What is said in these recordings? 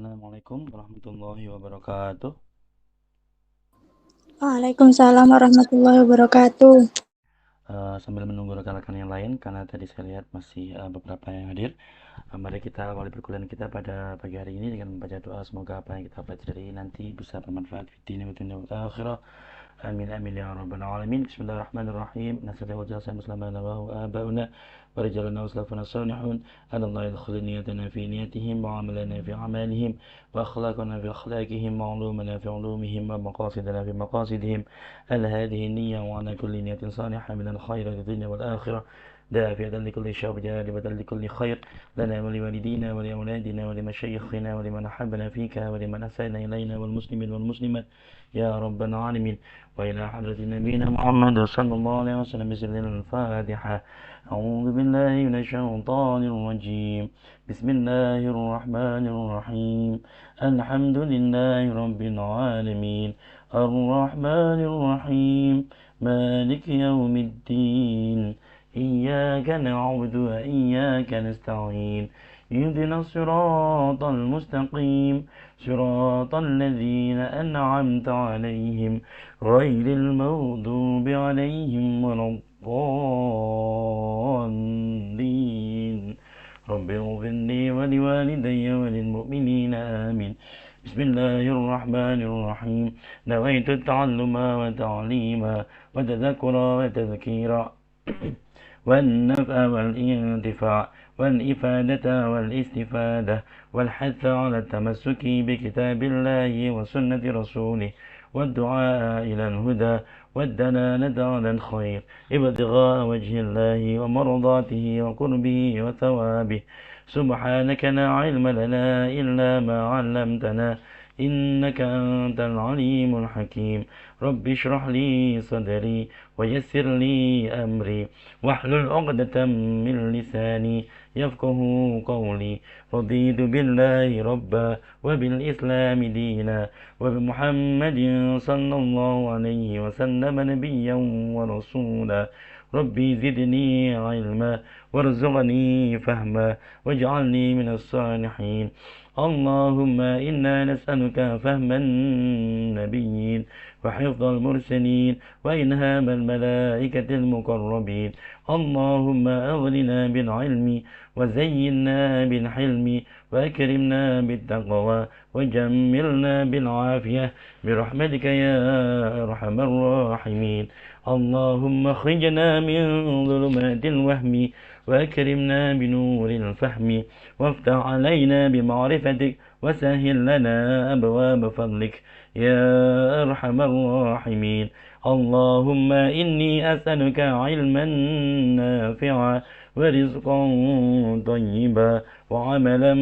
Assalamualaikum warahmatullahi wabarakatuh. Waalaikumsalam warahmatullahi wabarakatuh. Sambil menunggu rekan-rekan yang lain, karena tadi saya lihat masih beberapa yang hadir. Mari kita awali perkuliahan kita pada pagi hari ini dengan membaca doa. Semoga apa yang kita pelajari nanti bisa bermanfaat di dunia dan di akhirat. آمين آمين يا رب العالمين. بسم الله الرحمن الرحيم. نسأل وجه مسلمنا وآباؤنا ورجالنا وأسلافنا الصالحون أن الله يدخل نيتنا في نيتهم وعملنا في أعمالهم وأخلاقنا في أخلاقهم وعلومنا في علومهم ومقاصدنا في مقاصدهم. أن هذه النية وعلى كل نية صالحة من الخير في الدنيا والآخرة دافعة لكل شر جالبة لكل خير لنا ولوالدينا ولأولادنا ولمشايخنا ولمن أحبنا فيك ولمن أسأل إلينا والمسلمين والمسلمات يا رب العالمين. وإلى حضرة نبينا محمد صلى الله عليه وسلم بسر الفاتحة. أعوذ بالله من الشيطان الرجيم. بسم الله الرحمن الرحيم. الحمد لله رب العالمين الرحمن الرحيم مالك يوم الدين إياك نعبد وإياك نستعين اهدنا الصراط المستقيم صراط الذين أنعمت عليهم غير المغضوب عليهم ولا الضالين. رب اغفر لي ولوالدي وللمؤمنين آمين. بسم الله الرحمن الرحيم. نويت التعلم وتعليم وتذكر وتذكير والنفع والانتفاع والإفادة والاستفادة والحث على التمسك بكتاب الله وسنة رسوله والدعاء إلى الهدى والدلالة على الخير ابتغاء وجه الله ومرضاته وقربه وثوابه. سبحانك لا علم لنا إلا ما علمتنا إنك أنت العليم الحكيم. رب اشرح لي صدري ويسر لي أمري واحلل عقدة من لساني يفقه قولي. رضيت بالله ربا وبالإسلام دينا وبمحمد صلى الله عليه وسلم نبيا ورسولا. ربي زدني علما وارزقني فهما واجعلني من الصالحين. اللهم إنا نسألك فهم النبيين وحفظ المرسلين وإلهام الملائكة المقربين. اللهم أغننا بالعلم وزينا بالحلم وأكرمنا بالتقوى وجملنا بالعافية برحمتك يا أرحم الراحمين. اللهم اخرجنا من ظلمات الوهم وأكرمنا بنور الفهم وافتح علينا بمعرفتك وسهل لنا أبواب فضلك يا أرحم الراحمين. اللهم إني أسألك علما نافعا ورزقا طيبا وعملا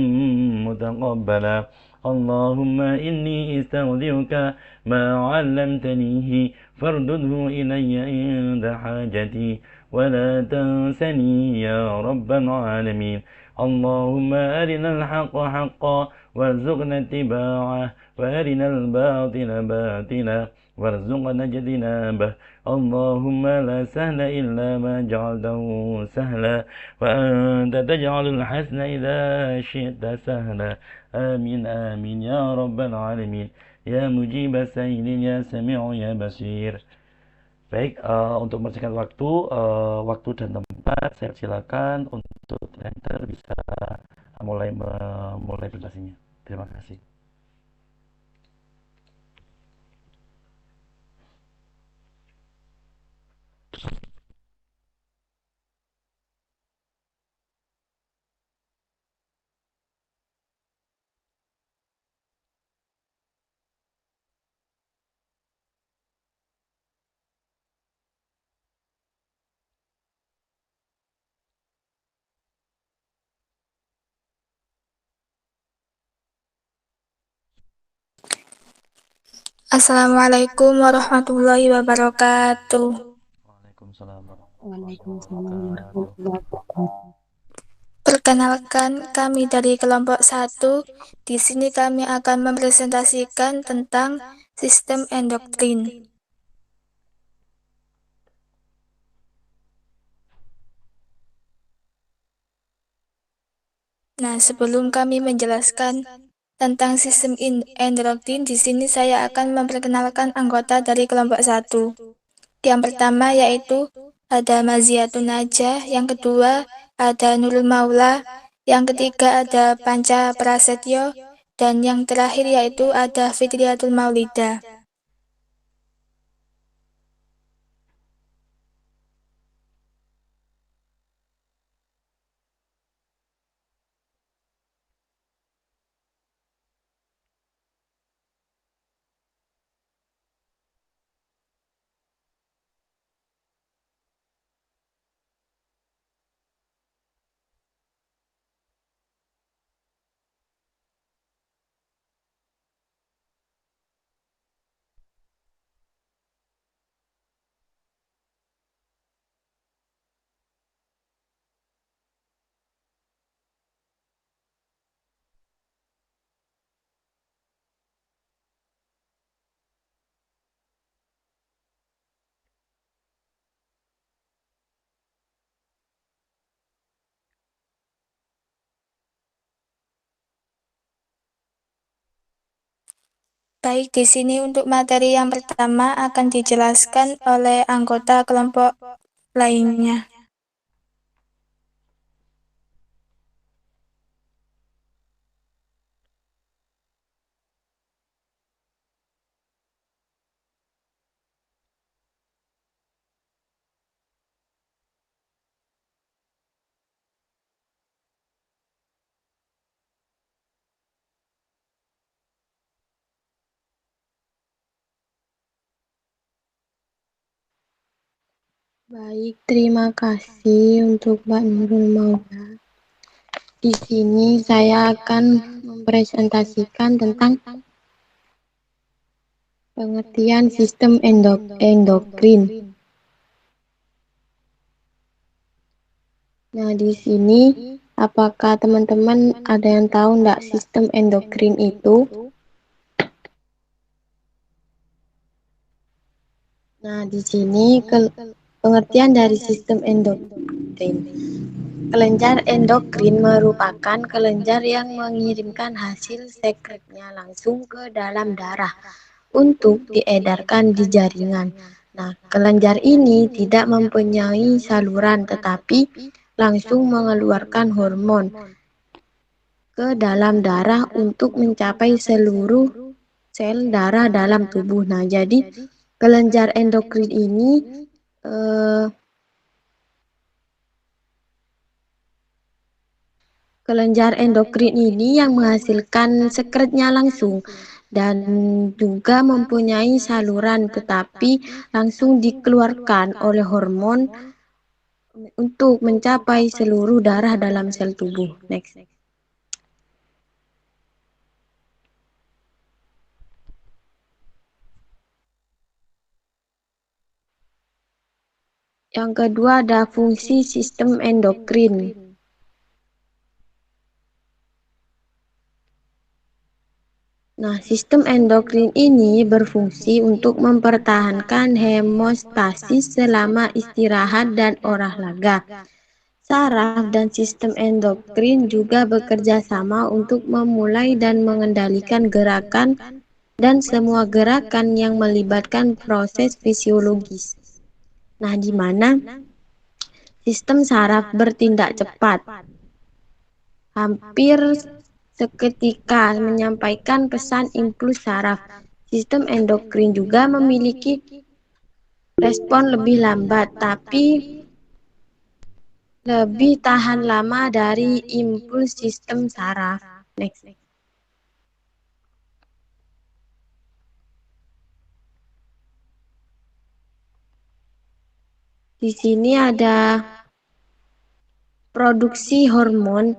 متقبلا. اللهم إني استودعك ما علمتنيه فاردده إلي عند حاجتي ولا تنسني يا رب العالمين. اللهم أرنا الحق حقا وارزقنا اتباعه وأرنا الباطل باطلا وارزقنا اجتنابه. اللهم لا سهل إلا ما جعلته سهلا وأنت تجعل الحسن إذا شئت سهلا. آمين آمين يا رب العالمين. Ya mujib sayyidin ya sami'u ya basir. Baik, untuk mempersingkat waktu, waktu dan tempat, saya silakan untuk enter bisa mulai presentasinya. Terima kasih. Assalamualaikum warahmatullahi wabarakatuh. Waalaikumsalam warahmatullahi Waalaikumsalam wabarakatuh. warahmatullahi wabarakatuh. Perkenalkan, kami dari kelompok 1. Di sini kami akan mempresentasikan tentang sistem endokrin. Nah, sebelum kami menjelaskan tentang sistem endokrin. Di sini saya akan memperkenalkan anggota dari kelompok 1. Yang pertama yaitu ada Maziatun Najah, yang kedua ada Nurul Maula, yang ketiga ada Panca Prasetyo, dan yang terakhir yaitu ada Fitriyatul Maulida. Baik, di sini untuk materi yang pertama akan dijelaskan oleh anggota kelompok lainnya. Baik, terima kasih untuk Mbak Nurul Mauda. Di sini saya akan mempresentasikan tentang pengertian sistem endokrin. Nah, di sini apakah teman-teman ada yang tahu enggak sistem endokrin itu? Nah, di sini pengertian dari sistem endokrin. Kelenjar endokrin merupakan kelenjar yang mengirimkan hasil sekretnya langsung ke dalam darah untuk diedarkan di jaringan. Nah, kelenjar ini tidak mempunyai saluran tetapi langsung mengeluarkan hormon ke dalam darah untuk mencapai seluruh sel darah dalam tubuh. Nah, jadi kelenjar endokrin ini yang menghasilkan sekretnya langsung dan juga mempunyai saluran tetapi langsung dikeluarkan oleh hormon untuk mencapai seluruh darah dalam sel tubuh. Next. Yang kedua ada fungsi sistem endokrin. Nah, sistem endokrin ini berfungsi untuk mempertahankan hemostasis selama istirahat dan olahraga. Saraf dan sistem endokrin juga bekerja sama untuk memulai dan mengendalikan gerakan dan semua gerakan yang melibatkan proses fisiologis. Nah, di mana sistem saraf bertindak cepat, hampir seketika menyampaikan pesan impuls saraf. Sistem endokrin juga memiliki respon lebih lambat, tapi lebih tahan lama dari impuls sistem saraf. Next. Di sini ada produksi hormon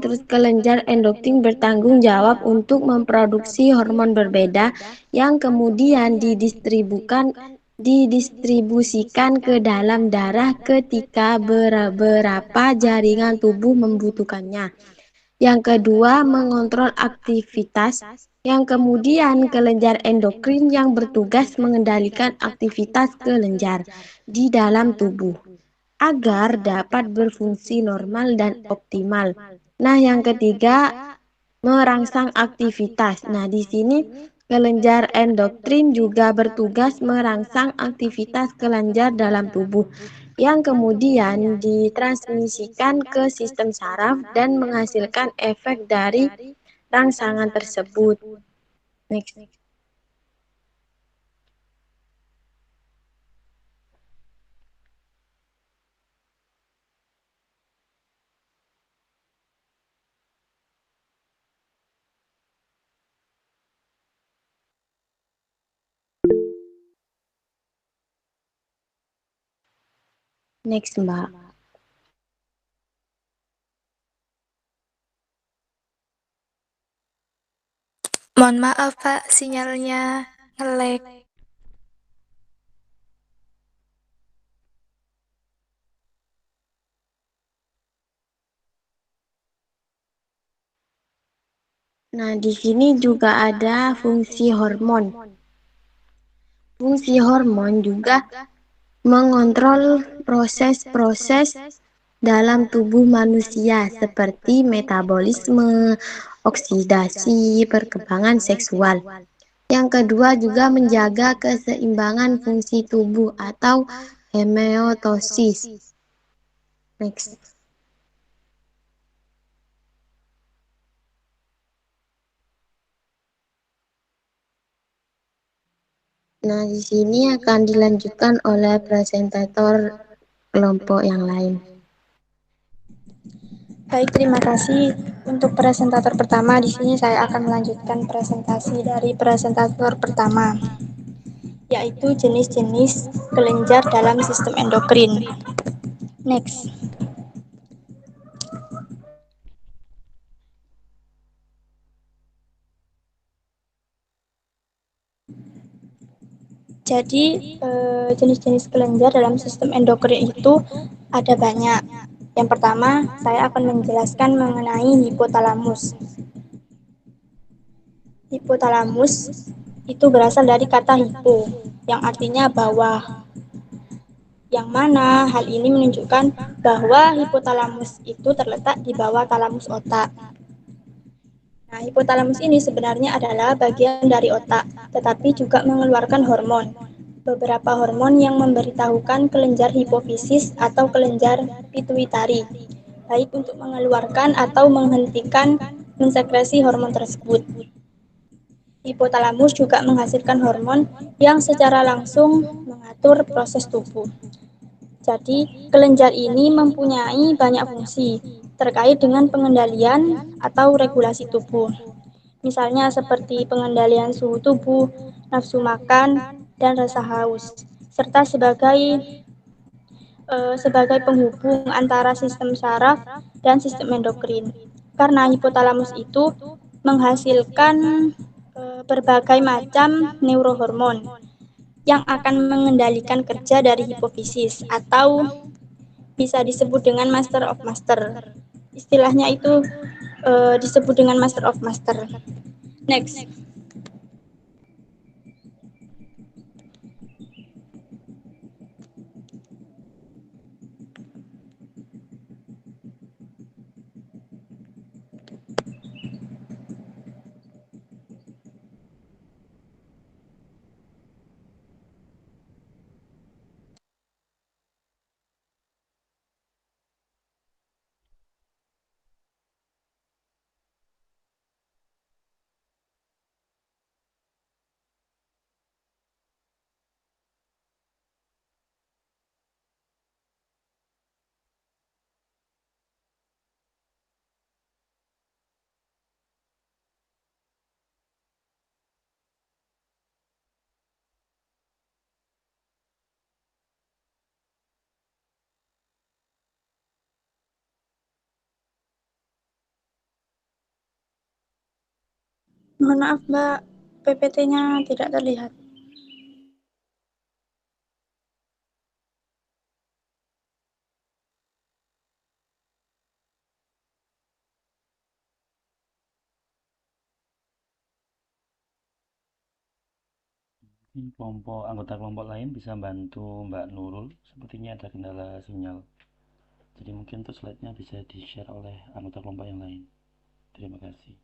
terus kelenjar endokrin bertanggung jawab untuk memproduksi hormon berbeda yang kemudian didistribusikan ke dalam darah ketika beberapa jaringan tubuh membutuhkannya. Yang kedua, mengontrol aktivitas, yang kemudian kelenjar endokrin yang bertugas mengendalikan aktivitas kelenjar di dalam tubuh. agar dapat berfungsi normal dan optimal. Nah, yang ketiga, merangsang aktivitas. Nah, di sini kelenjar endokrin juga bertugas merangsang aktivitas kelenjar dalam tubuh yang kemudian ditransmisikan ke sistem saraf dan menghasilkan efek dari rangsangan tersebut. Next. Next, Mbak. Mohon maaf, Pak, sinyalnya nge-lag. Nah, di sini juga ada fungsi hormon. Fungsi hormon juga mengontrol proses-proses dalam tubuh manusia seperti metabolisme, oksidasi, perkembangan seksual. Yang kedua juga menjaga keseimbangan fungsi tubuh atau homeostasis. Next. Nah, di sini akan dilanjutkan oleh presentator kelompok yang lain. Baik, terima kasih untuk presentator pertama. Di sini saya akan melanjutkan presentasi dari presentator pertama, yaitu jenis-jenis kelenjar dalam sistem endokrin. Next. Jadi, jenis-jenis kelenjar dalam sistem endokrin itu ada banyak. Yang pertama, saya akan menjelaskan mengenai hipotalamus. Hipotalamus itu berasal dari kata hipo, yang artinya bawah. Yang mana hal ini menunjukkan bahwa hipotalamus itu terletak di bawah talamus otak. Nah, hipotalamus ini sebenarnya adalah bagian dari otak, tetapi juga mengeluarkan hormon. Beberapa hormon yang memberitahukan kelenjar hipofisis atau kelenjar pituitari, baik untuk mengeluarkan atau menghentikan mensekresi hormon tersebut. Hipotalamus juga menghasilkan hormon yang secara langsung mengatur proses tubuh. Jadi, kelenjar ini mempunyai banyak fungsi terkait dengan pengendalian atau regulasi tubuh. Misalnya seperti pengendalian suhu tubuh, nafsu makan, dan rasa haus, serta sebagai penghubung antara sistem saraf dan sistem endokrin. Karena hipotalamus itu menghasilkan berbagai macam neurohormon yang akan mengendalikan kerja dari hipofisis atau bisa disebut dengan master of master. Istilahnya itu disebut dengan master of master. Next. Mohon maaf, Mbak, PPT-nya tidak terlihat. Ini anggota kelompok lain bisa bantu Mbak Nurul. Sepertinya ada kendala sinyal. Jadi mungkin tuh slide-nya bisa di-share oleh anggota kelompok yang lain. Terima kasih.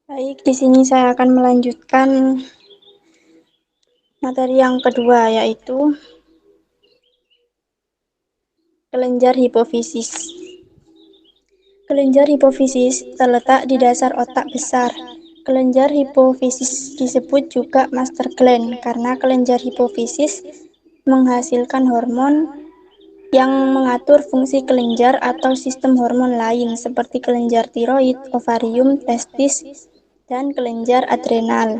Baik, di sini saya akan melanjutkan materi yang kedua, yaitu kelenjar hipofisis. Kelenjar hipofisis terletak di dasar otak besar. Kelenjar hipofisis disebut juga master gland karena kelenjar hipofisis menghasilkan hormon yang mengatur fungsi kelenjar atau sistem hormon lain seperti kelenjar tiroid, ovarium, testis, dan kelenjar adrenal.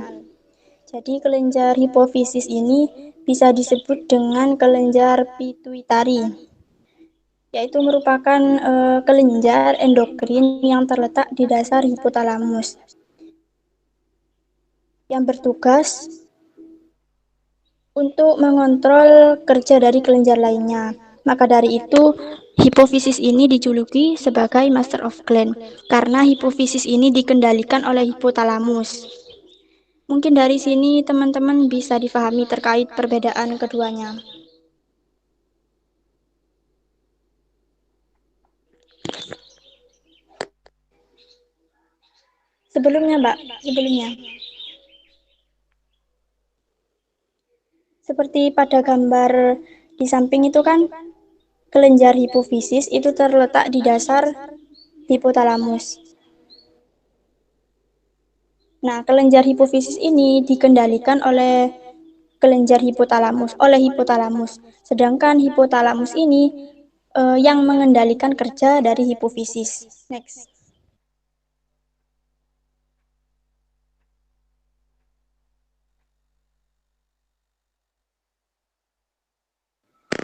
Jadi kelenjar hipofisis ini bisa disebut dengan kelenjar pituitari, yaitu merupakan kelenjar endokrin yang terletak di dasar hipotalamus yang bertugas untuk mengontrol kerja dari kelenjar lainnya. Maka dari itu, hipofisis ini dijuluki sebagai master of gland karena hipofisis ini dikendalikan oleh hipotalamus. Mungkin dari sini teman-teman bisa difahami terkait perbedaan keduanya. Sebelumnya, seperti pada gambar di samping itu kan, kelenjar hipofisis itu terletak di dasar hipotalamus. Nah, kelenjar hipofisis ini dikendalikan oleh hipotalamus. Sedangkan hipotalamus ini yang mengendalikan kerja dari hipofisis. Next.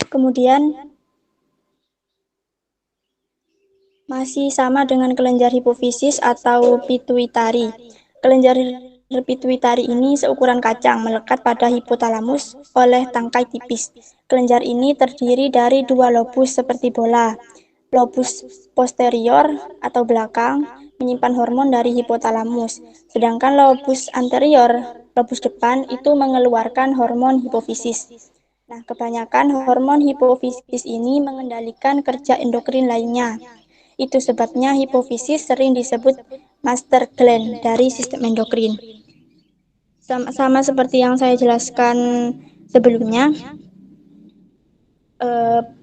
Kemudian masih sama dengan kelenjar hipofisis atau pituitari. Kelenjar pituitari ini seukuran kacang melekat pada hipotalamus oleh tangkai tipis. Kelenjar ini terdiri dari dua lobus seperti bola. Lobus posterior atau belakang menyimpan hormon dari hipotalamus, sedangkan lobus anterior, lobus depan itu mengeluarkan hormon hipofisis. Nah, kebanyakan hormon hipofisis ini mengendalikan kerja endokrin lainnya. Itu sebabnya hipofisis sering disebut master gland dari sistem endokrin. Sama seperti yang saya jelaskan sebelumnya,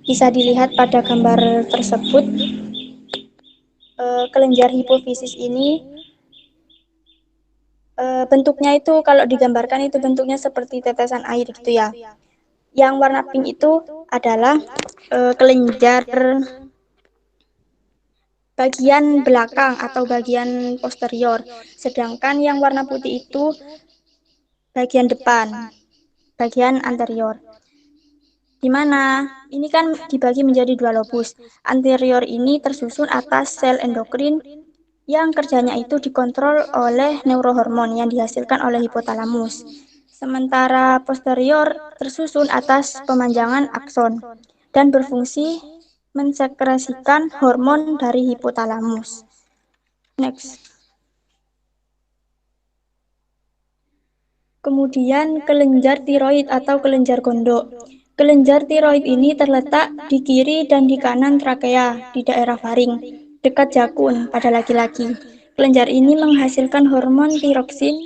bisa dilihat pada gambar tersebut, kelenjar hipofisis ini bentuknya itu kalau digambarkan itu bentuknya seperti tetesan air gitu ya. Yang warna pink itu adalah kelenjar bagian belakang atau bagian posterior, sedangkan yang warna putih itu bagian depan, bagian anterior. Di mana ini kan dibagi menjadi dua lobus. Anterior ini tersusun atas sel endokrin yang kerjanya itu dikontrol oleh neurohormon yang dihasilkan oleh hipotalamus. Sementara posterior tersusun atas pemanjangan akson dan berfungsi mensekresikan hormon dari hipotalamus. Next. Kemudian kelenjar tiroid atau kelenjar gondok. Kelenjar tiroid ini terletak di kiri dan di kanan trakea, di daerah faring, dekat jakun pada laki-laki. Kelenjar ini menghasilkan hormon tiroksin,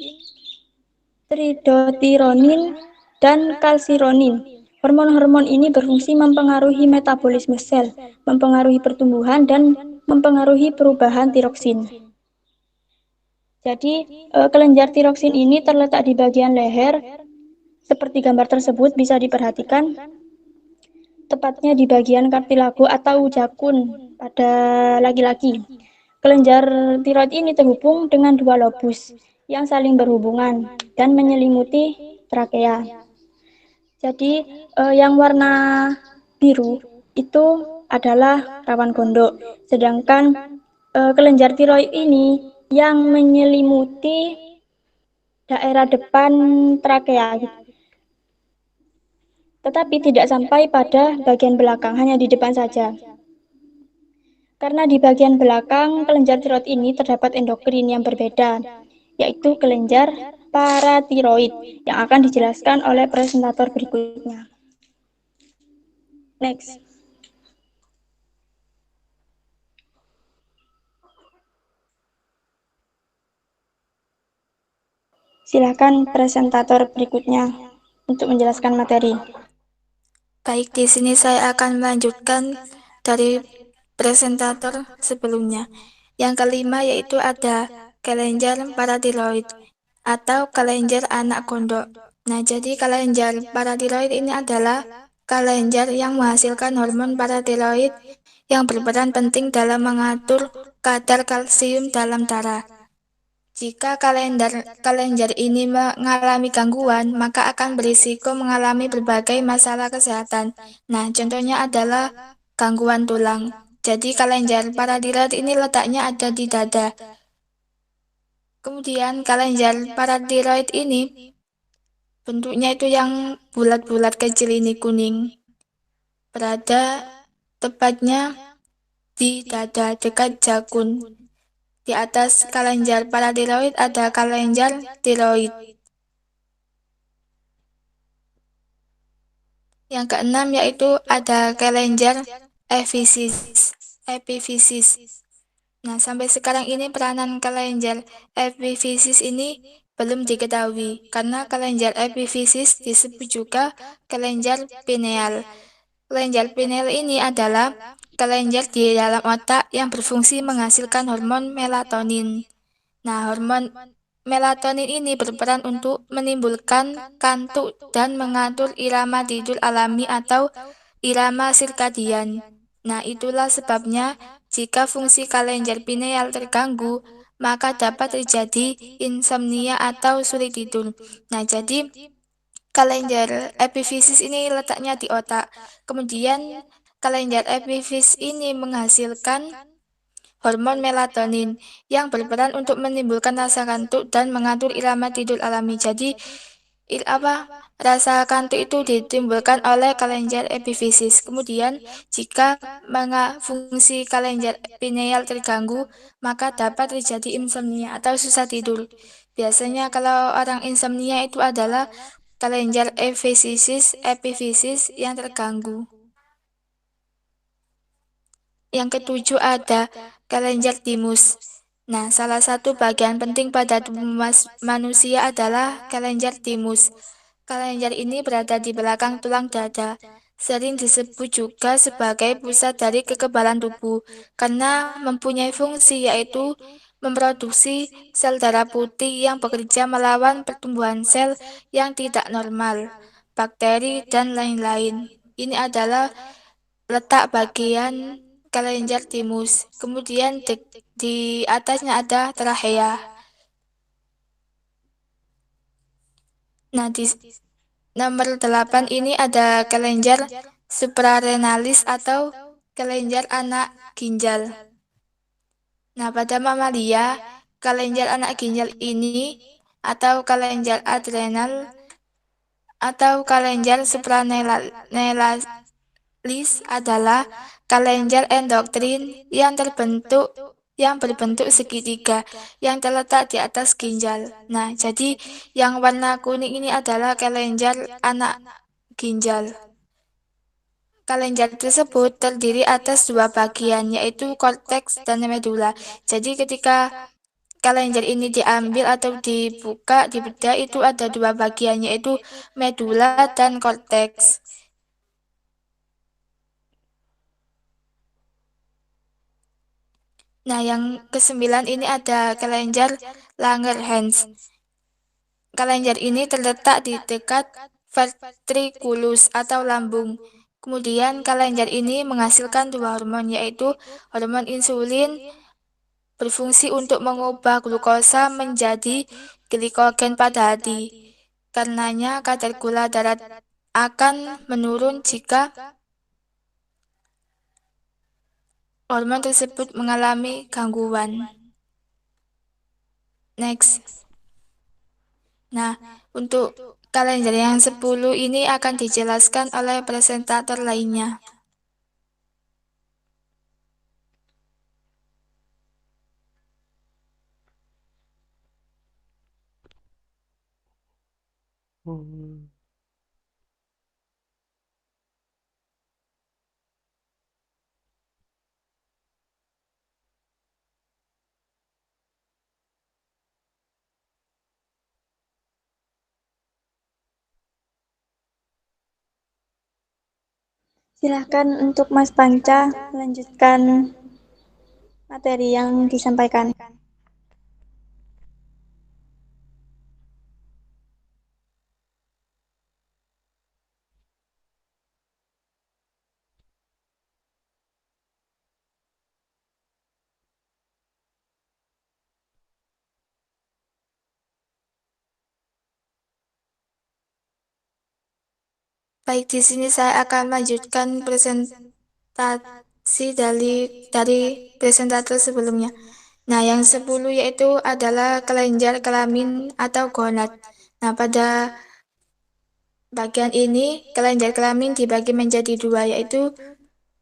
tridotironin, dan kalsironin. Hormon-hormon ini berfungsi mempengaruhi metabolisme sel, mempengaruhi pertumbuhan, dan mempengaruhi perubahan tiroksin. Jadi, kelenjar tiroksin ini terletak di bagian leher, seperti gambar tersebut bisa diperhatikan, tepatnya di bagian kartilago atau jakun pada laki-laki. Kelenjar tiroid ini terhubung dengan dua lobus yang saling berhubungan dan menyelimuti trakea. Jadi, yang warna biru itu adalah rawan gondok, sedangkan kelenjar tiroid ini yang menyelimuti daerah depan trakea, tetapi tidak sampai pada bagian belakang, hanya di depan saja. Karena di bagian belakang kelenjar tiroid ini terdapat endokrin yang berbeda, yaitu kelenjar paratiroid, yang akan dijelaskan oleh presentator berikutnya. Next. Silakan presentator berikutnya untuk menjelaskan materi. Baik, di sini saya akan melanjutkan dari presentator sebelumnya. Yang kelima yaitu ada kelenjar paratiroid atau kelenjar anak gondok. Nah, jadi kelenjar paratiroid ini adalah kelenjar yang menghasilkan hormon paratiroid yang berperan penting dalam mengatur kadar kalsium dalam darah. Jika kelenjar ini mengalami gangguan, maka akan berisiko mengalami berbagai masalah kesehatan. Nah, contohnya adalah gangguan tulang. Jadi kelenjar paratiroid ini letaknya ada di dada. Kemudian kelenjar paratiroid ini bentuknya itu yang bulat-bulat kecil ini kuning. Berada tepatnya di dada dekat jakun. Di atas kelenjar paratiroid ada kelenjar tiroid. Yang keenam yaitu ada kelenjar epifisis. Nah, sampai sekarang ini peranan kelenjar epifisis ini belum diketahui, karena kelenjar epifisis disebut juga kelenjar pineal. Kelenjar pineal ini adalah kelenjar di dalam otak yang berfungsi menghasilkan hormon melatonin. Nah, hormon melatonin ini berperan untuk menimbulkan kantuk dan mengatur irama tidur alami atau irama sirkadian. Nah, itulah sebabnya jika fungsi kelenjar pineal terganggu, maka dapat terjadi insomnia atau sulit tidur. Nah, jadi kelenjar epifisis ini letaknya di otak. Kemudian kelenjar epifis ini menghasilkan hormon melatonin yang berperan untuk menimbulkan rasa kantuk dan mengatur irama tidur alami. Jadi rasa kantuk itu ditimbulkan oleh kelenjar epifisis. Kemudian jika fungsi kelenjar pineal terganggu, maka dapat terjadi insomnia atau susah tidur. Biasanya kalau orang insomnia itu adalah kelenjar epifisis yang terganggu. Yang ketujuh ada kelenjar timus. Nah, salah satu bagian penting pada tubuh manusia adalah kelenjar timus. Kelenjar ini berada di belakang tulang dada. Sering disebut juga sebagai pusat dari kekebalan tubuh, karena mempunyai fungsi yaitu memproduksi sel darah putih yang bekerja melawan pertumbuhan sel yang tidak normal, bakteri, dan lain-lain. Ini adalah letak bagian kelenjar timus. Kemudian di atasnya ada trachea. Nah, di nomor 8 ini ada kelenjar suprarenalis atau kelenjar anak ginjal. Nah, pada mamalia, kelenjar anak ginjal ini atau kelenjar adrenal atau kelenjar suprarenalis adalah kelenjar endokrin yang berbentuk segitiga yang terletak di atas ginjal. Nah, jadi yang warna kuning ini adalah kelenjar anak ginjal. Kelenjar tersebut terdiri atas dua bagian, yaitu korteks dan medula. Jadi ketika kelenjar ini diambil atau dibuka, dibedah, itu ada dua bagian, yaitu medula dan korteks. Nah, yang kesembilan ini ada kelenjar Langerhans. Kelenjar ini terletak di dekat ventriculus atau lambung. Kemudian kelenjar ini menghasilkan dua hormon, yaitu hormon insulin berfungsi untuk mengubah glukosa menjadi glikogen pada hati. Karenanya kadar gula darah akan menurun jika hormon tersebut mengalami gangguan. Next. Nah, untuk kelenjar yang 10 ini akan dijelaskan oleh presentator lainnya. Silahkan untuk Mas Panca melanjutkan materi yang disampaikan. Baik, di sini saya akan melanjutkan presentasi dari presentator sebelumnya. Nah, yang 10 yaitu adalah kelenjar kelamin atau gonad. Nah, pada bagian ini kelenjar kelamin dibagi menjadi dua, yaitu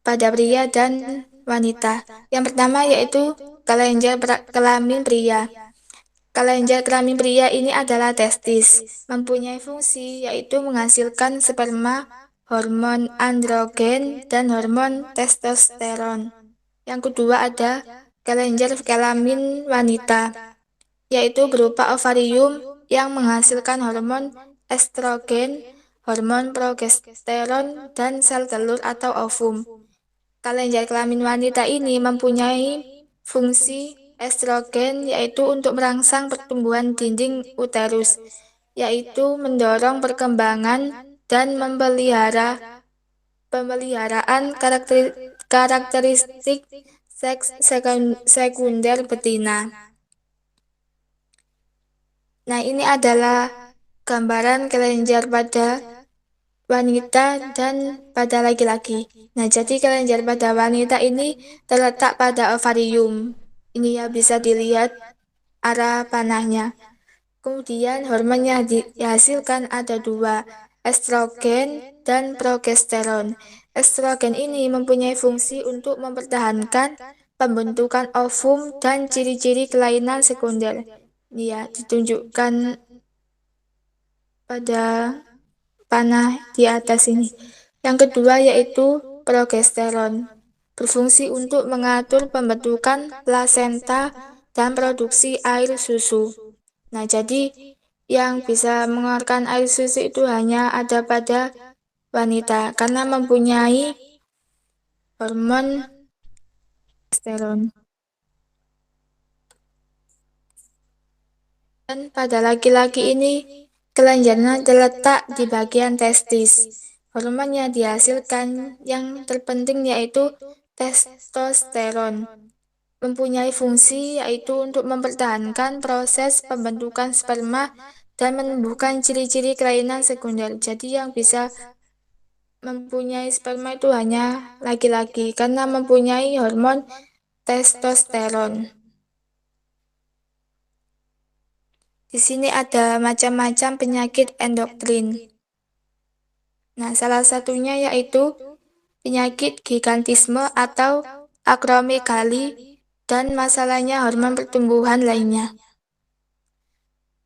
pada pria dan wanita. Yang pertama yaitu kelenjar kelamin pria. Kelenjar kelamin pria ini adalah testis, mempunyai fungsi yaitu menghasilkan sperma, hormon androgen, dan hormon testosteron. Yang kedua ada kelenjar kelamin wanita, yaitu berupa ovarium yang menghasilkan hormon estrogen, hormon progesteron, dan sel telur atau ovum. Kelenjar kelamin wanita ini mempunyai fungsi estrogen yaitu untuk merangsang pertumbuhan dinding uterus, yaitu mendorong perkembangan dan pemeliharaan karakteristik seks sekunder betina. Nah, ini adalah gambaran kelenjar pada wanita dan pada laki-laki. Nah, jadi kelenjar pada wanita ini terletak pada ovarium. Ini ya bisa dilihat arah panahnya. Kemudian hormon yang dihasilkan ada dua, estrogen dan progesteron. Estrogen ini mempunyai fungsi untuk mempertahankan pembentukan ovum dan ciri-ciri kelainan sekunder. Ini ya ditunjukkan pada panah di atas ini. Yang kedua yaitu progesteron, berfungsi untuk mengatur pembentukan plasenta dan produksi air susu. Nah, jadi yang bisa mengeluarkan air susu itu hanya ada pada wanita karena mempunyai hormon progesteron. Dan pada laki-laki ini kelenjarnya terletak di bagian testis. Hormon yang dihasilkan yang terpenting yaitu testosteron. Mempunyai fungsi yaitu untuk mempertahankan proses pembentukan sperma dan menumbuhkan ciri-ciri kelainan sekunder. Jadi yang bisa mempunyai sperma itu hanya laki-laki karena mempunyai hormon testosteron. Di sini ada macam-macam penyakit endokrin. Nah, salah satunya yaitu penyakit gigantisme atau akromegali dan masalahnya hormon pertumbuhan lainnya.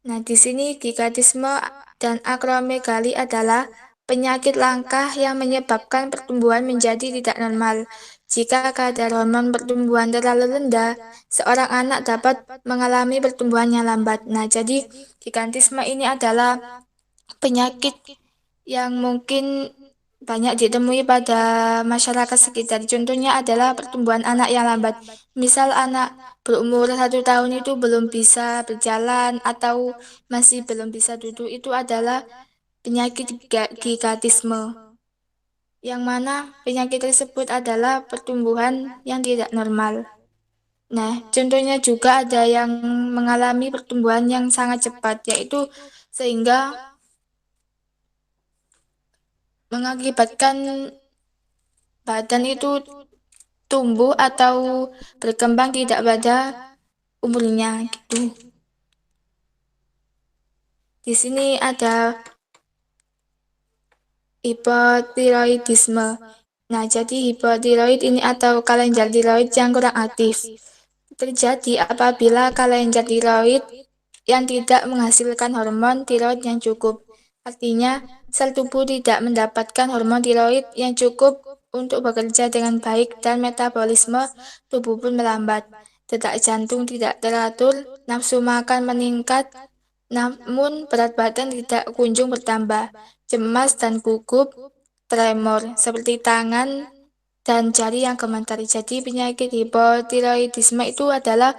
Nah, di sini gigantisme dan akromegali adalah penyakit langka yang menyebabkan pertumbuhan menjadi tidak normal. Jika kadar hormon pertumbuhan terlalu rendah, seorang anak dapat mengalami pertumbuhan yang lambat. Nah, jadi gigantisme ini adalah penyakit yang mungkin banyak ditemui pada masyarakat sekitar. Contohnya adalah pertumbuhan anak yang lambat. Misal anak berumur 1 tahun itu belum bisa berjalan atau masih belum bisa duduk, itu adalah penyakit gigantisme, yang mana penyakit tersebut adalah pertumbuhan yang tidak normal. Nah, contohnya juga ada yang mengalami pertumbuhan yang sangat cepat, yaitu sehingga mengakibatkan badan itu tumbuh atau berkembang tidak pada umurnya gitu. Di sini ada hipotiroidisme. Nah, jadi hipotiroid ini atau kelenjar tiroid yang kurang aktif terjadi apabila kelenjar tiroid yang tidak menghasilkan hormon tiroid yang cukup. Artinya, sel tubuh tidak mendapatkan hormon tiroid yang cukup untuk bekerja dengan baik dan metabolisme tubuh pun melambat. Detak jantung tidak teratur, nafsu makan meningkat, namun berat badan tidak kunjung bertambah. Cemas dan gugup, tremor seperti tangan dan jari yang gemetar. Jadi penyakit hipotiroidisme itu adalah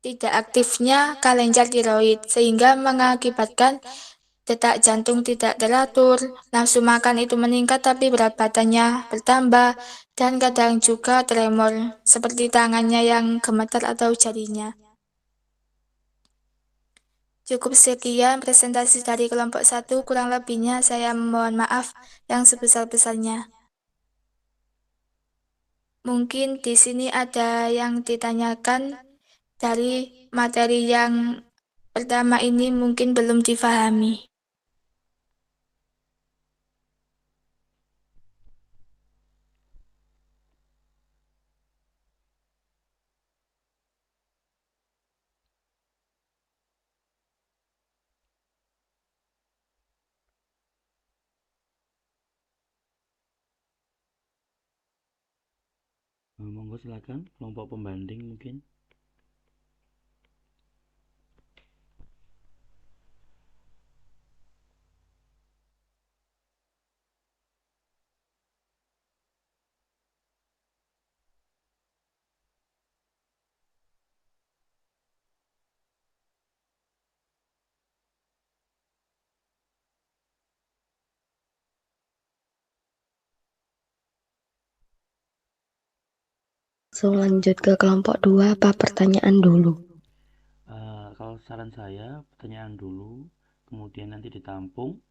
tidak aktifnya kelenjar tiroid sehingga mengakibatkan detak jantung tidak teratur, nafsu makan itu meningkat tapi berat badannya bertambah, dan kadang juga tremor seperti tangannya yang gemetar atau jarinya. Cukup sekian presentasi dari kelompok 1, kurang lebihnya saya mohon maaf yang sebesar-besarnya. Mungkin di sini ada yang ditanyakan dari materi yang pertama ini mungkin belum difahami. Monggo silakan kelompok pembanding mungkin. Langsung lanjut ke kelompok 2 apa pertanyaan dulu? Kalau saran saya pertanyaan dulu, kemudian nanti ditampung,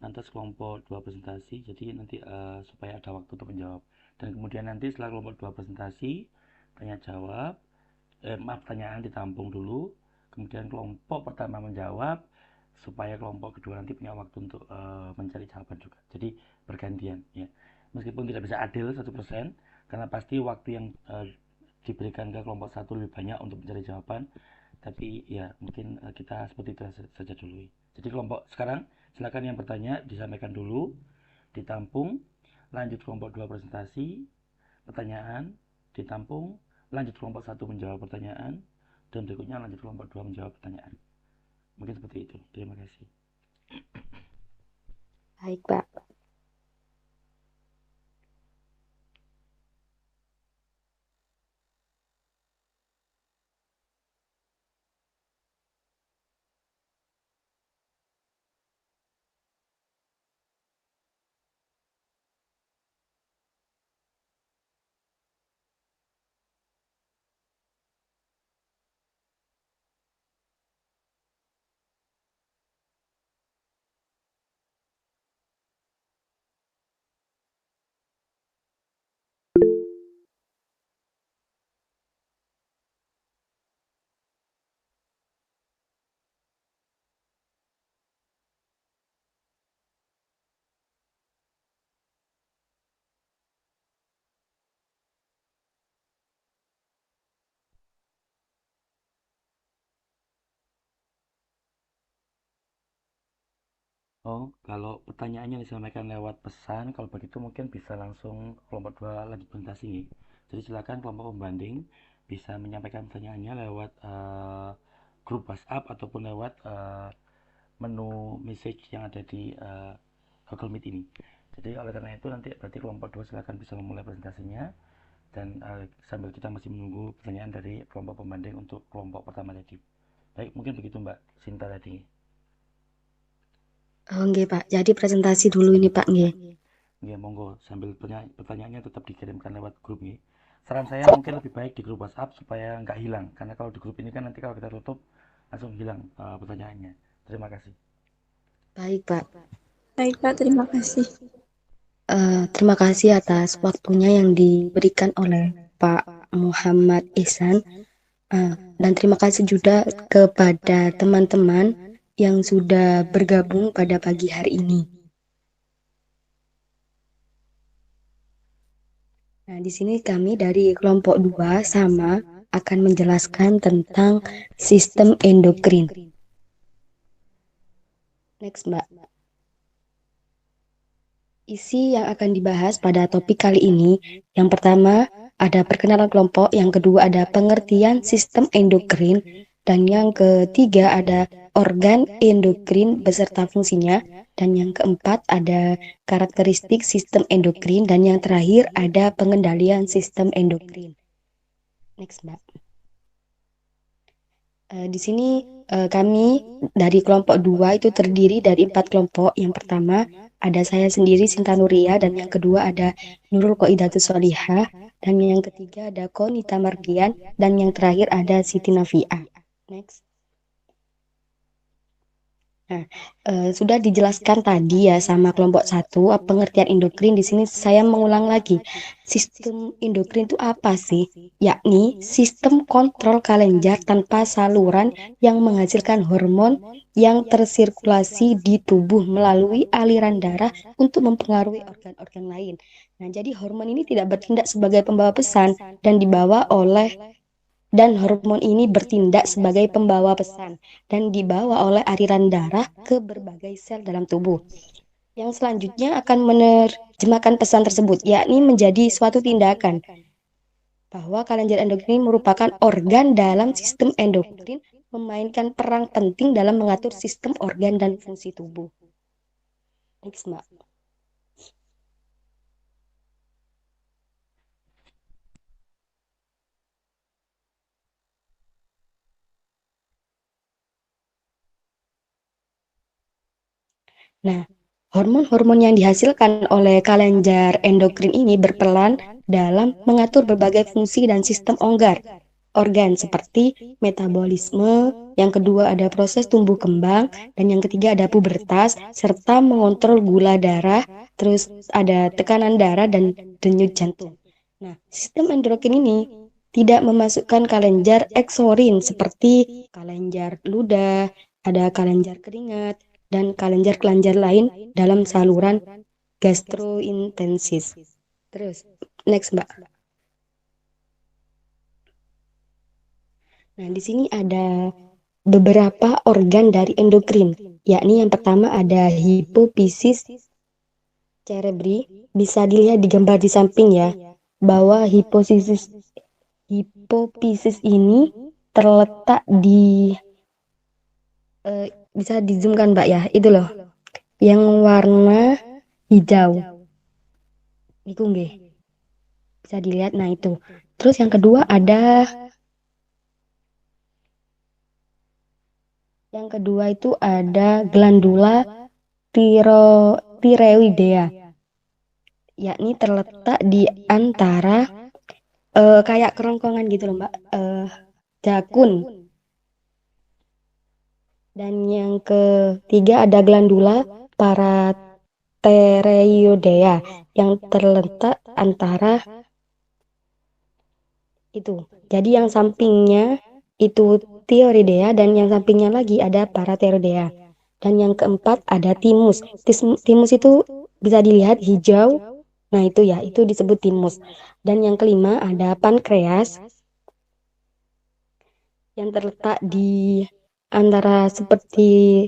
lantas kelompok 2 presentasi, jadi nanti supaya ada waktu untuk menjawab. Dan kemudian nanti setelah kelompok 2 presentasi, tanya jawab, pertanyaan ditampung dulu, kemudian kelompok pertama menjawab, supaya kelompok kedua nanti punya waktu untuk mencari jawaban juga. Jadi bergantian ya. Meskipun tidak bisa adil 100%, karena pasti waktu yang diberikan ke kelompok satu lebih banyak untuk mencari jawaban, tapi ya mungkin kita seperti itu saja dulu. Jadi kelompok sekarang silakan yang bertanya disampaikan dulu, ditampung, lanjut kelompok 2 presentasi, pertanyaan ditampung, lanjut kelompok 1 menjawab pertanyaan, dan berikutnya lanjut kelompok 2 menjawab pertanyaan. Mungkin seperti itu. Terima kasih. Baik, Pak. Oh, kalau pertanyaannya disampaikan lewat pesan, kalau begitu mungkin bisa langsung kelompok 2 lanjut presentasi nih. Jadi silakan kelompok pembanding bisa menyampaikan pertanyaannya lewat grup WhatsApp ataupun lewat menu message yang ada di Google Meet ini. Jadi oleh karena itu nanti berarti kelompok 2 silakan bisa memulai presentasinya dan sambil kita masih menunggu pertanyaan dari kelompok pembanding untuk kelompok pertama tadi. Baik, mungkin begitu Mbak Sinta tadi. Oh, nggih, Pak. Jadi presentasi dulu ini, Pak, nggih. Ya monggo sambil pertanyaannya tetap dikirimkan lewat grup nih. Saran saya mungkin lebih baik di grup WhatsApp supaya nggak hilang karena kalau di grup ini kan nanti kalau kita tutup langsung hilang pertanyaannya. Terima kasih. Baik, Pak. Baik, Pak, terima kasih. Terima kasih atas waktunya yang diberikan oleh Pak Muhammad Ihsan. Dan terima kasih juga kepada teman-teman yang sudah bergabung pada pagi hari ini. Nah, di sini kami dari kelompok 2 sama akan menjelaskan tentang sistem endokrin. Next, Mbak. Isi yang akan dibahas pada topik kali ini, yang pertama ada perkenalan kelompok, yang kedua ada pengertian sistem endokrin, dan yang ketiga ada organ endokrin beserta fungsinya, dan yang keempat ada karakteristik sistem endokrin, dan yang terakhir ada pengendalian sistem endokrin. Next, Mbak. Di sini kami dari kelompok 2 itu terdiri dari 4 kelompok. Yang pertama ada saya sendiri Sinta Nuria, dan yang kedua ada Nurul Qaidatus Solihah, dan yang ketiga ada Konita Mardian, dan yang terakhir ada Siti Nafiah. Next. Nah, sudah dijelaskan tadi ya sama kelompok 1 pengertian endokrin. Di sini saya mengulang lagi. Sistem endokrin itu apa sih? Yakni sistem kontrol kelenjar tanpa saluran yang menghasilkan hormon yang tersirkulasi di tubuh melalui aliran darah untuk mempengaruhi organ-organ lain. Nah, jadi hormon ini tidak bertindak sebagai pembawa pesan dan hormon ini bertindak sebagai pembawa pesan dan dibawa oleh aliran darah ke berbagai sel dalam tubuh. Yang selanjutnya akan menerjemahkan pesan tersebut, yakni menjadi suatu tindakan bahwa kelenjar endokrin merupakan organ dalam sistem endokrin, memainkan peran penting dalam mengatur sistem organ dan fungsi tubuh. Next, Mbak. Nah, hormon-hormon yang dihasilkan oleh kelenjar endokrin ini berperan dalam mengatur berbagai fungsi dan sistem organ seperti metabolisme, yang kedua ada proses tumbuh kembang, dan yang ketiga ada pubertas, serta mengontrol gula darah, terus ada tekanan darah dan denyut jantung. Nah, sistem endokrin ini tidak memasukkan kelenjar eksorin seperti kelenjar ludah, ada kelenjar keringat, dan kelenjar-kelenjar lain dalam saluran gastrointestis. Terus, next, Mbak. Nah, di sini ada beberapa organ dari endokrin, yakni yang pertama ada hipofisis cerebri. Bisa dilihat di gambar di samping ya, bahwa hipofisis ini terletak di bisa di zoom kan Mbak ya, itu loh yang warna hijau itu nggih, bisa dilihat. Nah, itu terus yang kedua itu ada glandula tiroidea, yakni terletak di antara kayak kerongkongan gitu loh Mbak, jakun. Dan yang ketiga ada glandula paratheroidea yang terletak antara itu. Jadi yang sampingnya itu tiroidea dan yang sampingnya lagi ada paratheroidea. Dan yang keempat ada timus. Timus itu bisa dilihat hijau. Nah, itu ya, itu disebut timus. Dan yang kelima ada pankreas yang terletak di antara seperti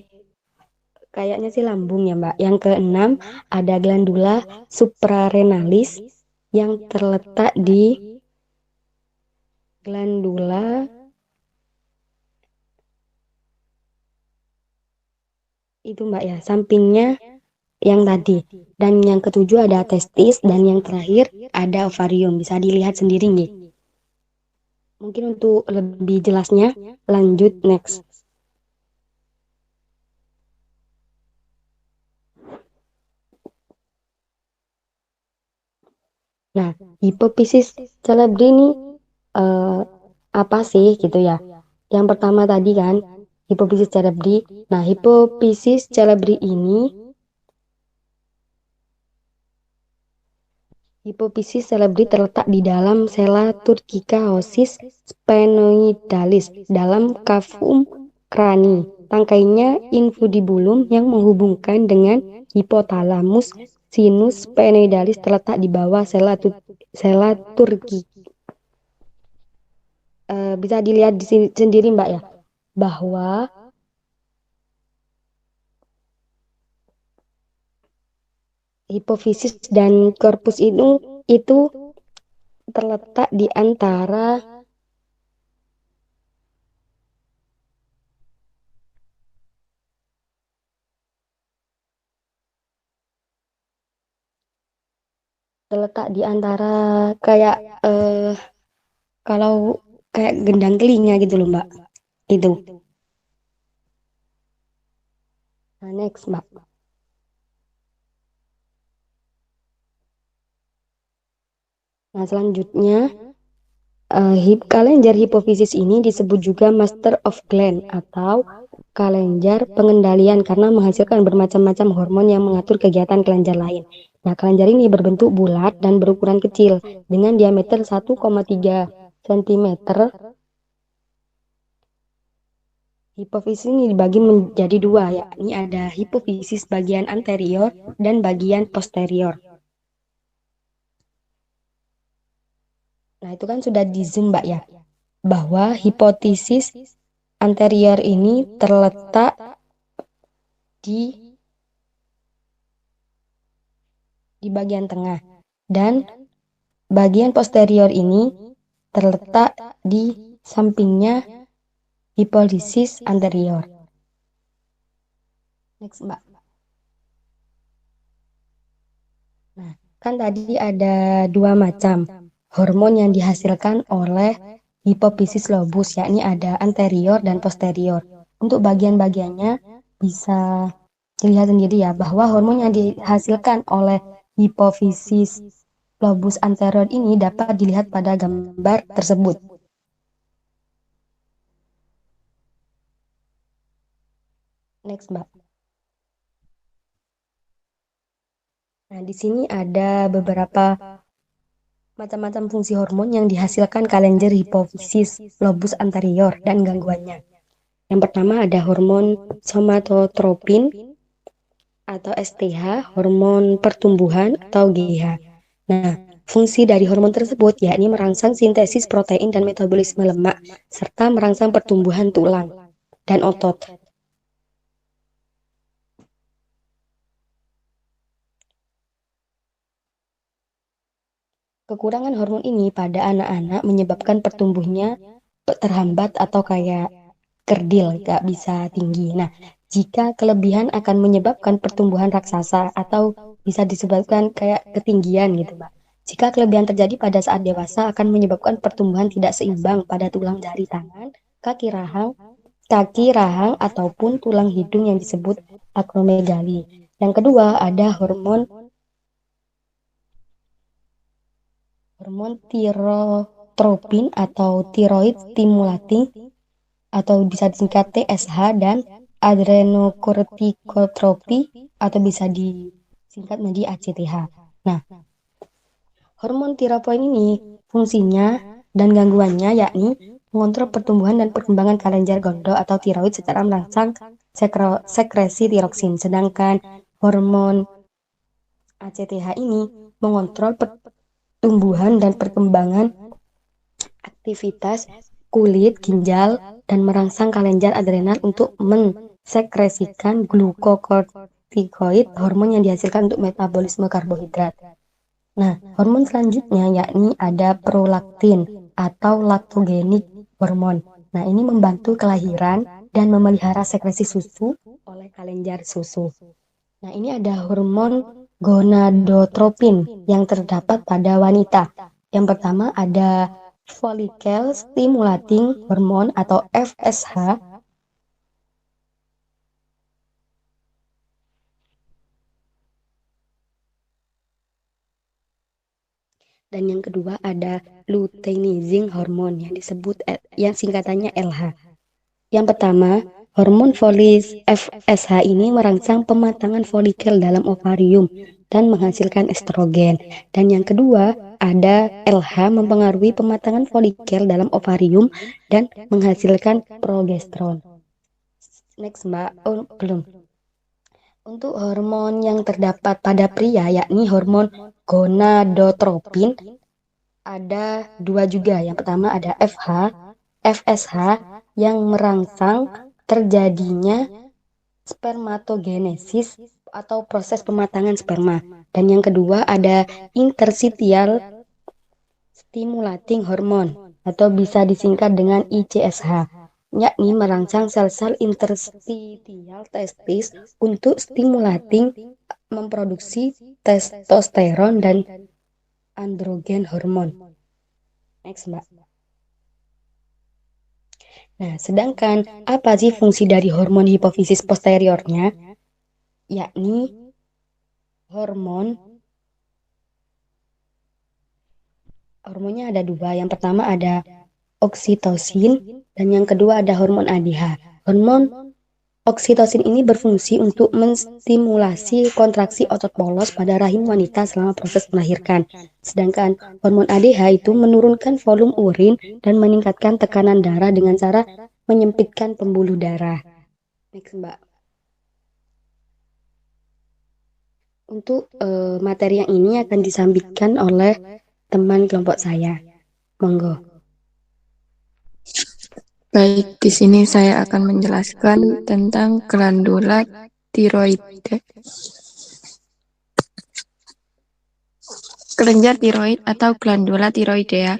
kayaknya sih lambung ya Mbak. Yang keenam ada glandula suprarenalis yang terletak di glandula itu Mbak ya, sampingnya yang tadi. Dan yang ketujuh ada testis dan yang terakhir ada ovarium. Bisa dilihat sendiri nih. Mungkin untuk lebih jelasnya lanjut next. Nah, hipofisis cerebri ini apa sih gitu ya? Yang pertama tadi kan hipofisis cerebri. Nah, hipofisis cerebri ini terletak di dalam sela turcica osis sphenoidalis dalam cavum crani. Tangkainya infundibulum yang menghubungkan dengan hipotalamus sinus sphenoidalis terletak di bawah sela turki. Bisa dilihat di sini sendiri Mbak ya, bahwa hipofisis dan korpus itu terletak di antara kayak kalau kayak gendang telinga gitu loh Mbak. Itu. Nah, next Mbak. Nah, selanjutnya kelenjar hipofisis ini disebut juga master of gland atau kelenjar pengendalian karena menghasilkan bermacam-macam hormon yang mengatur kegiatan kelenjar lain. Nah, kelenjar ini berbentuk bulat dan berukuran kecil dengan diameter 1,3 cm. Hipofisis ini dibagi menjadi dua, yakni ada hipofisis bagian anterior dan bagian posterior. Nah, itu kan sudah di zoom Mbak ya, bahwa hipofisis anterior ini terletak di bagian tengah dan bagian posterior ini terletak di sampingnya hipofisis anterior. Next Mbak. Nah, kan tadi ada dua macam hormon yang dihasilkan oleh hipofisis lobus, yakni ada anterior dan posterior. Untuk bagian-bagiannya bisa dilihat sendiri ya, bahwa hormon yang dihasilkan oleh hipofisis lobus anterior ini dapat dilihat pada gambar tersebut. Next Mbak. Nah, di sini ada beberapa macam-macam fungsi hormon yang dihasilkan kelenjar hipofisis lobus anterior dan gangguannya. Yang pertama ada hormon somatotropin atau STH, hormon pertumbuhan atau GH. Nah, fungsi dari hormon tersebut yakni merangsang sintesis protein dan metabolisme lemak serta merangsang pertumbuhan tulang dan otot. Kekurangan hormon ini pada anak-anak menyebabkan pertumbuhnya terhambat atau kayak kerdil, gak bisa tinggi. Nah, jika kelebihan akan menyebabkan pertumbuhan raksasa atau bisa disebabkan kayak ketinggian gitu, Mbak. Jika kelebihan terjadi pada saat dewasa akan menyebabkan pertumbuhan tidak seimbang pada tulang jari tangan, kaki rahang ataupun tulang hidung yang disebut akromegali. Yang kedua ada hormon tirotropin atau thyroid stimulating atau bisa disingkat TSH dan adrenokortikotropi atau bisa disingkat menjadi ACTH. Nah, hormon tiropoin ini fungsinya dan gangguannya yakni mengontrol pertumbuhan dan perkembangan kelenjar gondok atau tiroid secara merangsang sekresi tiroksin, sedangkan hormon ACTH ini mengontrol pertumbuhan dan perkembangan aktivitas kulit, ginjal, dan merangsang kelenjar adrenal untuk mensekresikan glukokortikoid, hormon yang dihasilkan untuk metabolisme karbohidrat. Nah, hormon selanjutnya yakni ada prolaktin atau laktogenik hormon. Nah, ini membantu kelahiran dan memelihara sekresi susu oleh kelenjar susu. Nah, ini ada hormon gonadotropin yang terdapat pada wanita. Yang pertama ada follicle stimulating hormone atau FSH. Dan yang kedua ada luteinizing hormone yang disebut yang singkatannya LH. Yang pertama, hormon folis FSH ini merangsang pematangan folikel dalam ovarium dan menghasilkan estrogen. Dan yang kedua, ada LH mempengaruhi pematangan folikel dalam ovarium dan menghasilkan progesteron. Next, Mbak. Oh, belum. Untuk hormon yang terdapat pada pria yakni hormon gonadotropin ada dua juga. Yang pertama ada FSH yang merangsang terjadinya spermatogenesis atau proses pematangan sperma. Dan yang kedua ada interstitial stimulating hormone atau bisa disingkat dengan ICSH, yakni merangsang sel-sel interstitial testis untuk stimulating memproduksi testosteron dan androgen hormon. Next, Mbak. Nah, sedangkan apa sih fungsi dari hormon hipofisis posteriornya? Yakni hormonnya ada dua. Yang pertama ada oksitosin dan yang kedua ada hormon ADH. Hormon oksitosin ini berfungsi untuk menstimulasi kontraksi otot polos pada rahim wanita selama proses melahirkan. Sedangkan hormon ADH itu menurunkan volume urin dan meningkatkan tekanan darah dengan cara menyempitkan pembuluh darah. Next, Mbak. Untuk materi yang ini akan disampaikan oleh teman kelompok saya. Monggo. Baik, di sini saya akan menjelaskan tentang glandula tiroid. Kelenjar tiroid atau glandula tiroidea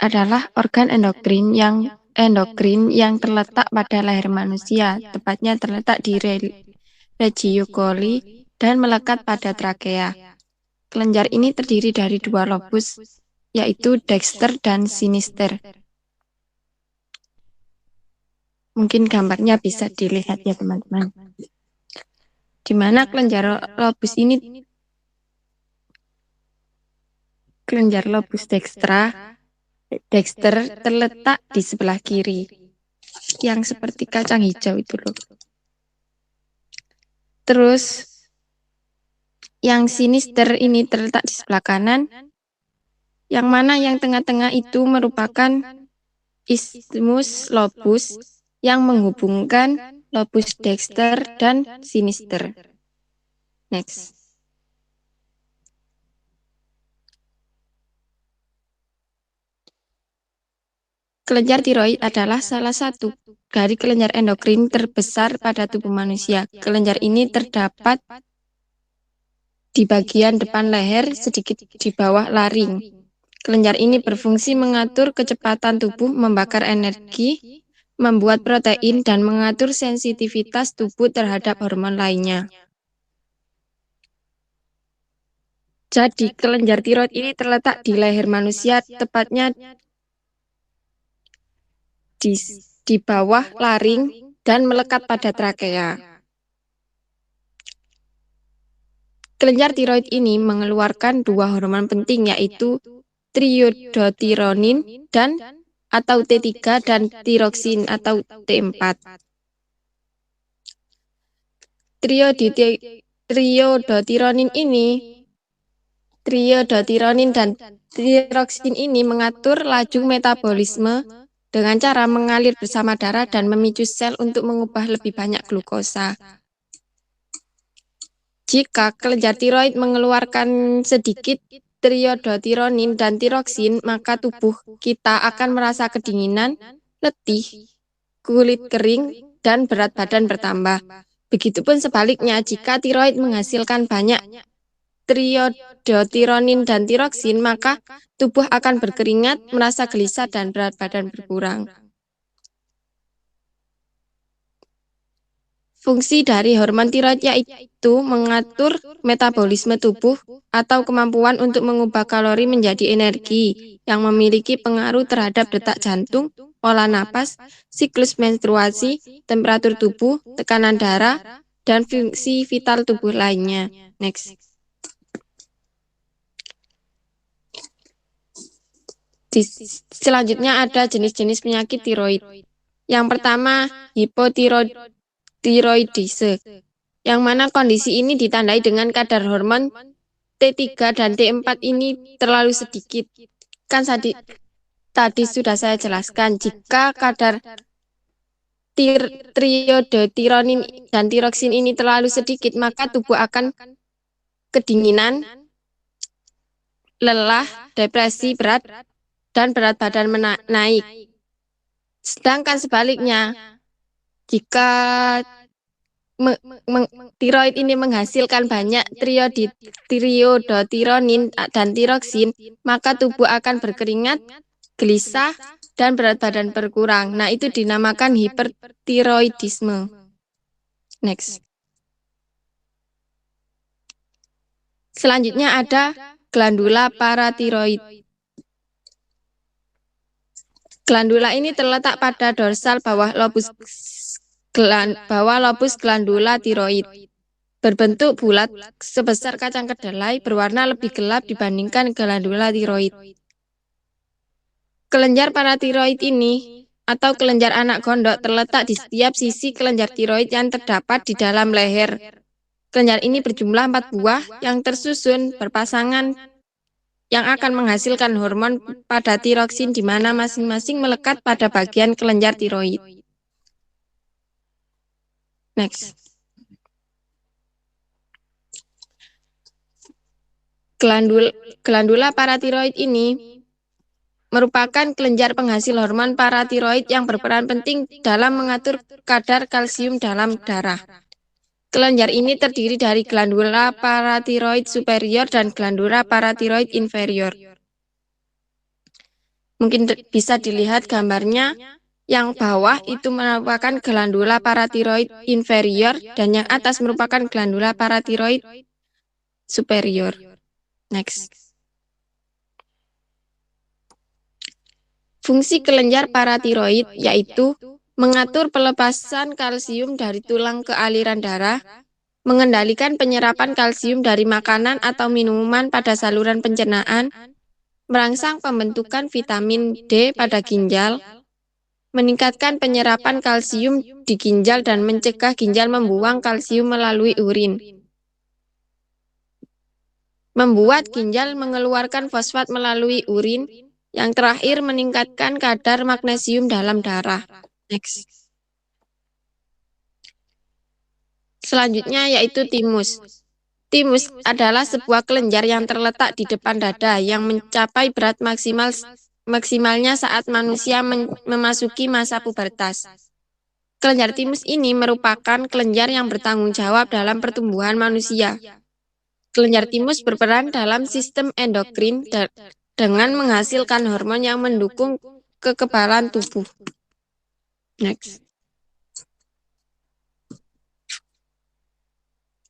adalah organ endokrin yang terletak pada leher manusia, tepatnya terletak di regio coli dan melekat pada trakea. Kelenjar ini terdiri dari dua lobus, yaitu dexter dan sinister. Mungkin gambarnya bisa dilihat ya teman-teman. Di mana kelenjar lobus dexter terletak di sebelah kiri, yang seperti kacang hijau itu loh. Terus yang sinister ini terletak di sebelah kanan, yang mana yang tengah-tengah itu merupakan isthmus lobus yang menghubungkan lobus dexter dan sinister. Next. Kelenjar tiroid adalah salah satu dari kelenjar endokrin terbesar pada tubuh manusia. Kelenjar ini terdapat di bagian depan leher sedikit di bawah laring. Kelenjar ini berfungsi mengatur kecepatan tubuh membakar energi, membuat protein, dan mengatur sensitivitas tubuh terhadap hormon lainnya. Jadi, kelenjar tiroid ini terletak di leher manusia, tepatnya di bawah laring dan melekat pada trakea. Kelenjar tiroid ini mengeluarkan dua hormon penting, yaitu triodotironin atau T3 dan tiroksin atau T4. Triodotironin dan tiroksin ini mengatur laju metabolisme dengan cara mengalir bersama darah dan memicu sel untuk mengubah lebih banyak glukosa. Jika kelenjar tiroid mengeluarkan sedikit triodotironin dan tiroksin, maka tubuh kita akan merasa kedinginan, letih, kulit kering, dan berat badan bertambah. Begitupun sebaliknya, jika tiroid menghasilkan banyak triodotironin dan tiroksin, maka tubuh akan berkeringat, merasa gelisah, dan berat badan berkurang. Fungsi dari hormon tiroid yaitu mengatur metabolisme tubuh atau kemampuan untuk mengubah kalori menjadi energi yang memiliki pengaruh terhadap detak jantung, pola napas, siklus menstruasi, temperatur tubuh, tekanan darah, dan fungsi vital tubuh lainnya. Next. Selanjutnya ada jenis-jenis penyakit tiroid. Yang pertama, hipotiroidise, yang mana kondisi ini ditandai dengan kadar hormon T3 dan T4 ini terlalu sedikit. Kan tadi sudah saya jelaskan, jika kadar triodotironin dan tiroksin ini terlalu sedikit, maka tubuh akan kedinginan, lelah, depresi berat, dan berat badan naik. Sedangkan sebaliknya, jika tiroid ini menghasilkan banyak triodotironin dan tiroksin, maka tubuh akan berkeringat, gelisah, dan berat badan berkurang. Nah, itu dinamakan hipertiroidisme. Next. Selanjutnya ada glandula paratiroid. Glandula ini terletak pada dorsal bawah lobus glandula tiroid. Berbentuk bulat sebesar kacang kedelai, berwarna lebih gelap dibandingkan glandula tiroid. Kelenjar paratiroid ini atau kelenjar anak gondok terletak di setiap sisi kelenjar tiroid yang terdapat di dalam leher. Kelenjar ini berjumlah 4 buah yang tersusun berpasangan yang akan menghasilkan hormon pada tiroksin di mana masing-masing melekat pada bagian kelenjar tiroid. Next. Glandula paratiroid ini merupakan kelenjar penghasil hormon paratiroid yang berperan penting dalam mengatur kadar kalsium dalam darah. Kelenjar ini terdiri dari glandula paratiroid superior dan glandula paratiroid inferior. Mungkin bisa dilihat gambarnya, yang bawah itu merupakan glandula paratiroid inferior dan yang atas merupakan glandula paratiroid superior. Next. Fungsi kelenjar paratiroid yaitu mengatur pelepasan kalsium dari tulang ke aliran darah, mengendalikan penyerapan kalsium dari makanan atau minuman pada saluran pencernaan, merangsang pembentukan vitamin D pada ginjal, meningkatkan penyerapan kalsium di ginjal dan mencegah ginjal membuang kalsium melalui urin, membuat ginjal mengeluarkan fosfat melalui urin, yang terakhir meningkatkan kadar magnesium dalam darah. Next. Selanjutnya yaitu timus. Timus adalah sebuah kelenjar yang terletak di depan dada yang mencapai berat maksimalnya saat manusia memasuki masa pubertas. Kelenjar timus ini merupakan kelenjar yang bertanggung jawab dalam pertumbuhan manusia. Kelenjar timus berperan dalam sistem endokrin dengan menghasilkan hormon yang mendukung kekebalan tubuh. Next.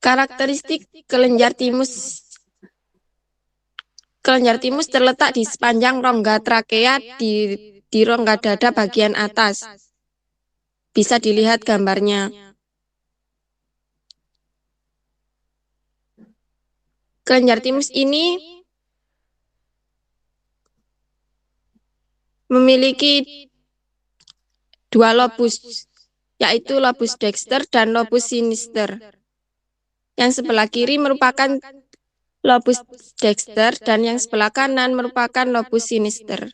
Karakteristik kelenjar timus. Kelenjar timus terletak di sepanjang rongga trakea di rongga dada bagian atas. Bisa dilihat gambarnya. Kelenjar timus ini memiliki 2 lobus, yaitu lobus dexter dan lobus sinister. Yang sebelah kiri merupakan lobus dexter dan yang sebelah kanan merupakan lobus sinister.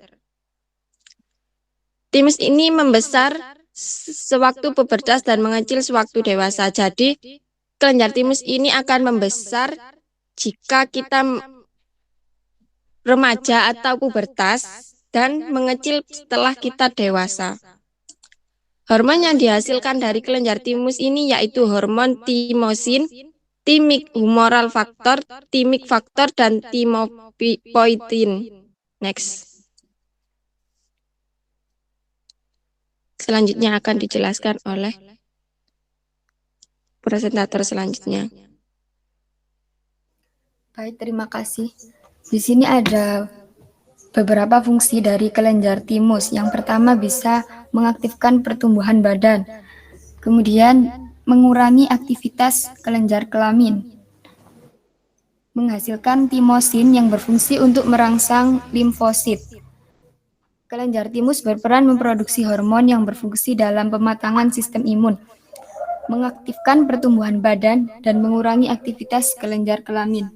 Timus ini membesar sewaktu pubertas dan mengecil sewaktu dewasa. Jadi, kelenjar timus ini akan membesar jika kita remaja atau pubertas dan mengecil setelah kita dewasa. Hormon yang dihasilkan dari kelenjar timus ini yaitu hormon timosin, thymic humoral factor, thymic factor, dan thymopoietin. Next. Selanjutnya akan dijelaskan oleh presentator selanjutnya. Baik, terima kasih. Di sini ada beberapa fungsi dari kelenjar timus. Yang pertama bisa mengaktifkan pertumbuhan badan. Kemudian mengurangi aktivitas kelenjar kelamin. Menghasilkan timosin yang berfungsi untuk merangsang limfosit. Kelenjar timus berperan memproduksi hormon yang berfungsi dalam pematangan sistem imun, mengaktifkan pertumbuhan badan, dan mengurangi aktivitas kelenjar kelamin.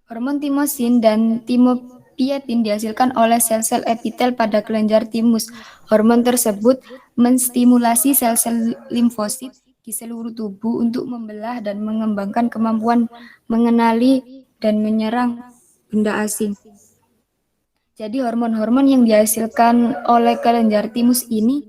Hormon timosin dan thymopoietin dihasilkan oleh sel-sel epitel pada kelenjar timus. Hormon tersebut menstimulasi sel-sel limfosit di seluruh tubuh untuk membelah dan mengembangkan kemampuan mengenali dan menyerang benda asing. Jadi hormon-hormon yang dihasilkan oleh kelenjar timus ini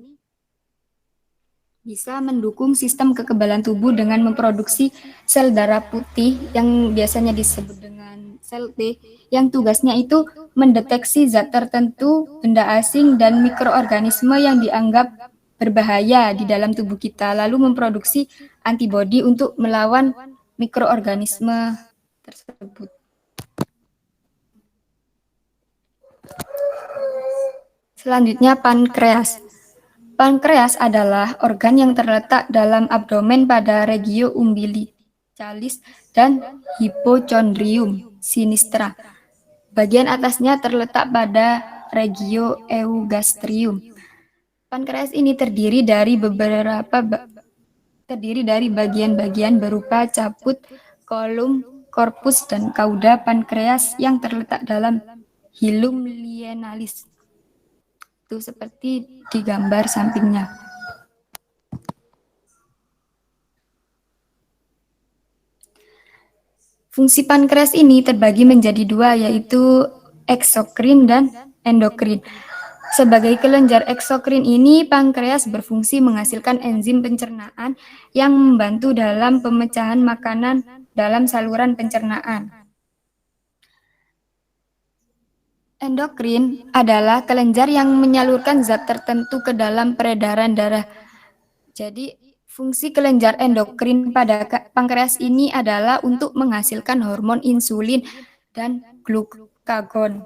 bisa mendukung sistem kekebalan tubuh dengan memproduksi sel darah putih yang biasanya disebut dengan sel T, yang tugasnya itu mendeteksi zat tertentu, benda asing, dan mikroorganisme yang dianggap berbahaya di dalam tubuh kita, lalu memproduksi antibodi untuk melawan mikroorganisme tersebut. Selanjutnya pankreas. Pankreas adalah organ yang terletak dalam abdomen pada regio umbilicalis dan hypochondrium sinistra. Bagian atasnya terletak pada regio eugastrium. Pankreas ini terdiri dari bagian-bagian berupa caput, kolum, korpus, dan kauda pankreas yang terletak dalam hilum lienalis. Itu seperti di gambar sampingnya. Fungsi pankreas ini terbagi menjadi dua, yaitu eksokrin dan endokrin. Sebagai kelenjar eksokrin ini, pankreas berfungsi menghasilkan enzim pencernaan yang membantu dalam pemecahan makanan dalam saluran pencernaan. Endokrin adalah kelenjar yang menyalurkan zat tertentu ke dalam peredaran darah. Jadi, fungsi kelenjar endokrin pada pankreas ini adalah untuk menghasilkan hormon insulin dan glukagon.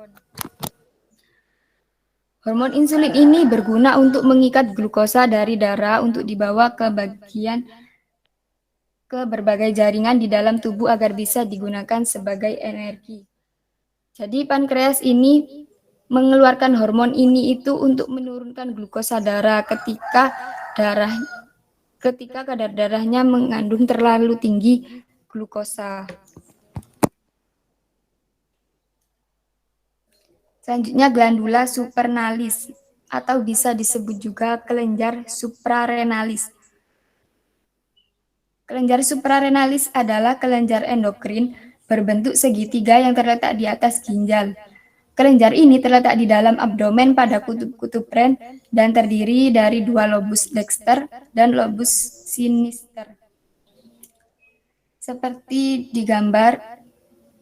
Hormon insulin ini berguna untuk mengikat glukosa dari darah untuk dibawa ke berbagai jaringan di dalam tubuh agar bisa digunakan sebagai energi. Jadi pankreas ini mengeluarkan hormon ini itu untuk menurunkan glukosa darah ketika kadar darahnya mengandung terlalu tinggi glukosa. Selanjutnya glandula supranalis atau bisa disebut juga kelenjar suprarenalis. Kelenjar suprarenalis adalah kelenjar endokrin berbentuk segitiga yang terletak di atas ginjal. Kelenjar ini terletak di dalam abdomen pada kutub-kutub ren dan terdiri dari dua lobus dexter dan lobus sinister. Seperti di gambar,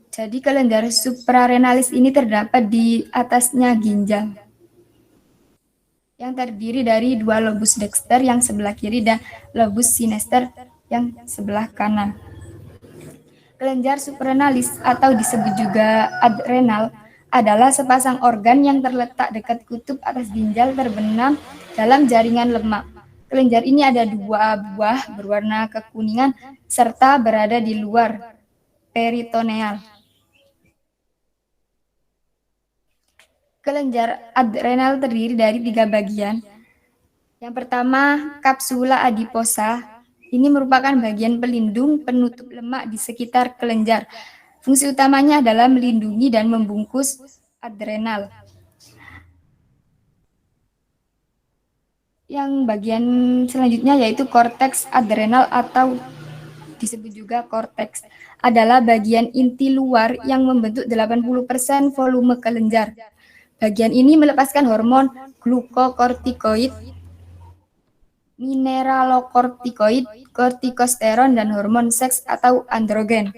jadi kelenjar suprarenalis ini terdapat di atasnya ginjal, yang terdiri dari dua lobus dexter yang sebelah kiri dan lobus sinister yang sebelah kanan. Kelenjar suprarenalis atau disebut juga adrenal adalah sepasang organ yang terletak dekat kutub atas ginjal terbenam dalam jaringan lemak. Kelenjar ini ada dua buah berwarna kekuningan serta berada di luar peritoneal. Kelenjar adrenal terdiri dari 3 bagian. Yang pertama, kapsula adiposa. Ini merupakan bagian pelindung penutup lemak di sekitar kelenjar. Fungsi utamanya adalah melindungi dan membungkus adrenal. Yang bagian selanjutnya yaitu korteks adrenal atau disebut juga korteks, adalah bagian inti luar yang membentuk 80% volume kelenjar. Bagian ini melepaskan hormon glukokortikoid mineralokortikoid, kortikosteron, dan hormon seks atau androgen.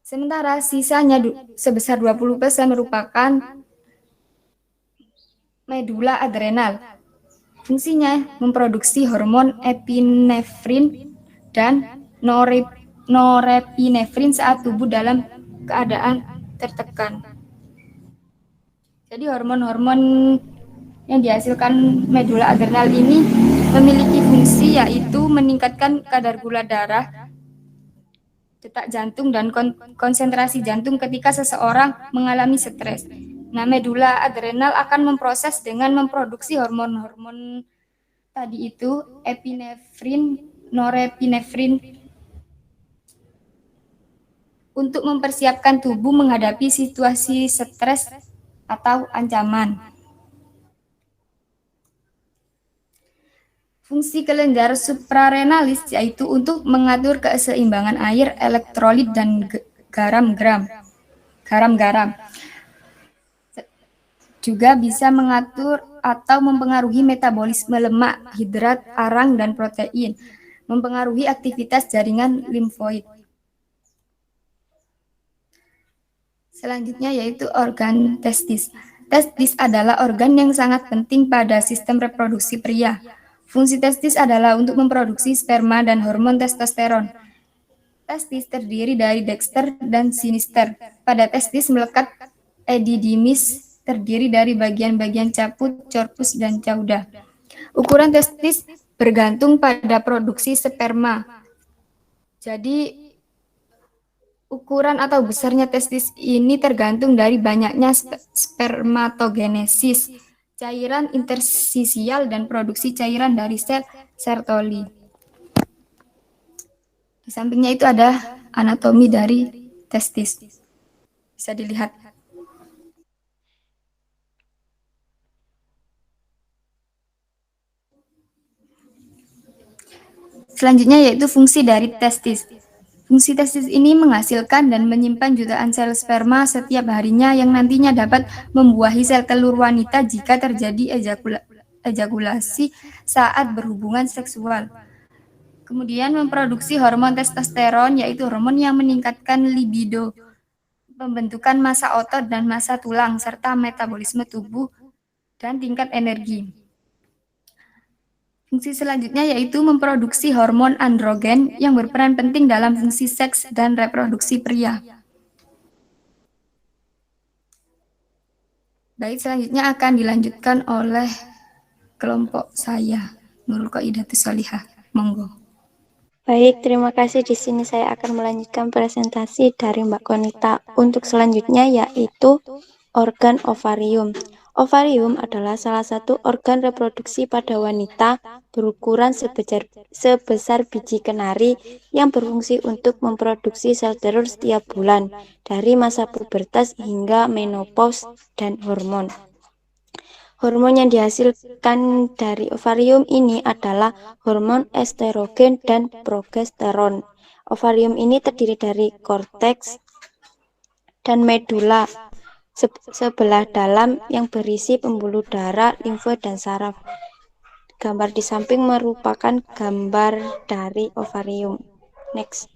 Sementara sisanya sebesar 20% merupakan medula adrenal. Fungsinya memproduksi hormon epinefrin dan norepinefrin saat tubuh dalam keadaan tertekan. Jadi hormon-hormon yang dihasilkan medula adrenal ini memiliki fungsi yaitu meningkatkan kadar gula darah, detak jantung, dan konsentrasi jantung ketika seseorang mengalami stres. Nah, medula adrenal akan memproses dengan memproduksi hormon-hormon tadi itu, epinefrin, norepinefrin, untuk mempersiapkan tubuh menghadapi situasi stres atau ancaman. Fungsi kelenjar suprarenalis yaitu untuk mengatur keseimbangan air, elektrolit, dan garam-garam. Juga bisa mengatur atau mempengaruhi metabolisme lemak, hidrat, arang, dan protein, mempengaruhi aktivitas jaringan limfoid. Selanjutnya yaitu organ testis. Testis adalah organ yang sangat penting pada sistem reproduksi pria. Fungsi testis adalah untuk memproduksi sperma dan hormon testosteron. Testis terdiri dari dexter dan sinister. Pada testis melekat epididymis, terdiri dari bagian-bagian caput, corpus, dan cauda. Ukuran testis bergantung pada produksi sperma. Jadi, ukuran atau besarnya testis ini tergantung dari banyaknya spermatogenesis, cairan interstisial, dan produksi cairan dari sel Sertoli. Di sampingnya itu ada anatomi dari testis. Bisa dilihat. Selanjutnya yaitu fungsi dari testis. Fungsi testis ini menghasilkan dan menyimpan jutaan sel sperma setiap harinya yang nantinya dapat membuahi sel telur wanita jika terjadi ejakulasi saat berhubungan seksual. Kemudian memproduksi hormon testosteron, yaitu hormon yang meningkatkan libido, pembentukan massa otot dan massa tulang, serta metabolisme tubuh dan tingkat energi. Fungsi selanjutnya yaitu memproduksi hormon androgen yang berperan penting dalam fungsi seks dan reproduksi pria. Baik, selanjutnya akan dilanjutkan oleh kelompok saya, Nurul Qaidatus Sholihah. Monggo. Baik, terima kasih. Di sini saya akan melanjutkan presentasi dari Mbak Konita. Untuk selanjutnya yaitu organ ovarium. Ovarium adalah salah satu organ reproduksi pada wanita berukuran sebesar biji kenari yang berfungsi untuk memproduksi sel telur setiap bulan dari masa pubertas hingga menopause dan hormon. Hormon yang dihasilkan dari ovarium ini adalah hormon estrogen dan progesteron. Ovarium ini terdiri dari korteks dan medula sebelah dalam yang berisi pembuluh darah, limfoid, dan saraf. Gambar di samping merupakan gambar dari ovarium. Next.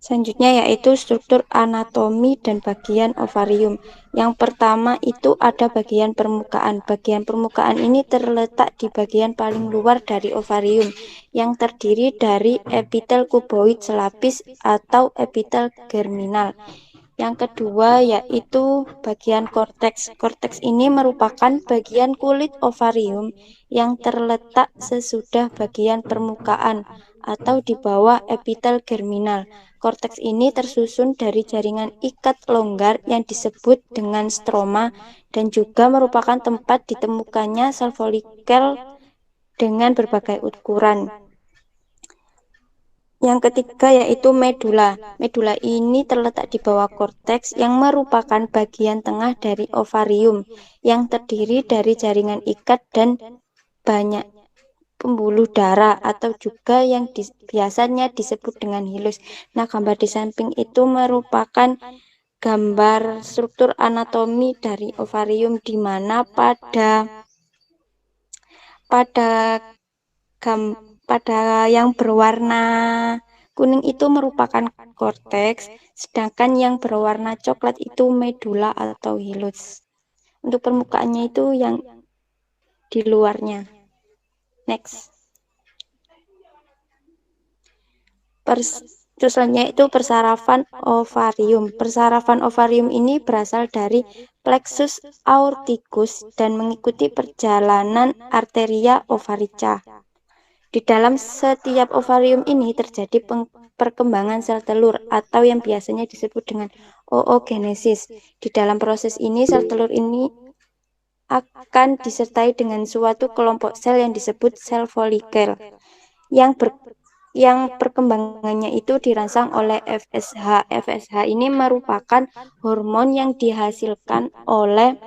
Selanjutnya yaitu struktur anatomi dan bagian ovarium. Yang pertama itu ada bagian permukaan. Bagian permukaan ini terletak di bagian paling luar dari ovarium yang terdiri dari epitel kuboid selapis atau epitel germinal. Yang kedua yaitu bagian korteks. Korteks ini merupakan bagian kulit ovarium yang terletak sesudah bagian permukaan atau di bawah epitel germinal. Korteks ini tersusun dari jaringan ikat longgar yang disebut dengan stroma dan juga merupakan tempat ditemukannya sel folikel dengan berbagai ukuran. Yang ketiga yaitu medula. Medula ini terletak di bawah korteks yang merupakan bagian tengah dari ovarium yang terdiri dari jaringan ikat dan banyak pembuluh darah atau juga yang biasanya disebut dengan hilus. Nah, gambar di samping itu merupakan gambar struktur anatomi dari ovarium di mana pada pada pada yang berwarna kuning itu merupakan korteks, sedangkan yang berwarna coklat itu medula atau hilus. Untuk permukaannya itu yang di luarnya. Next. Terus selanjutnya itu persarafan ovarium. Persarafan ovarium ini berasal dari plexus aorticus dan mengikuti perjalanan arteria ovarica. Di dalam setiap ovarium ini terjadi perkembangan sel telur atau yang biasanya disebut dengan oogenesis. Di dalam proses ini sel telur ini akan disertai dengan suatu kelompok sel yang disebut sel folikel yang perkembangannya itu dirangsang oleh FSH. FSH ini merupakan hormon yang dihasilkan oleh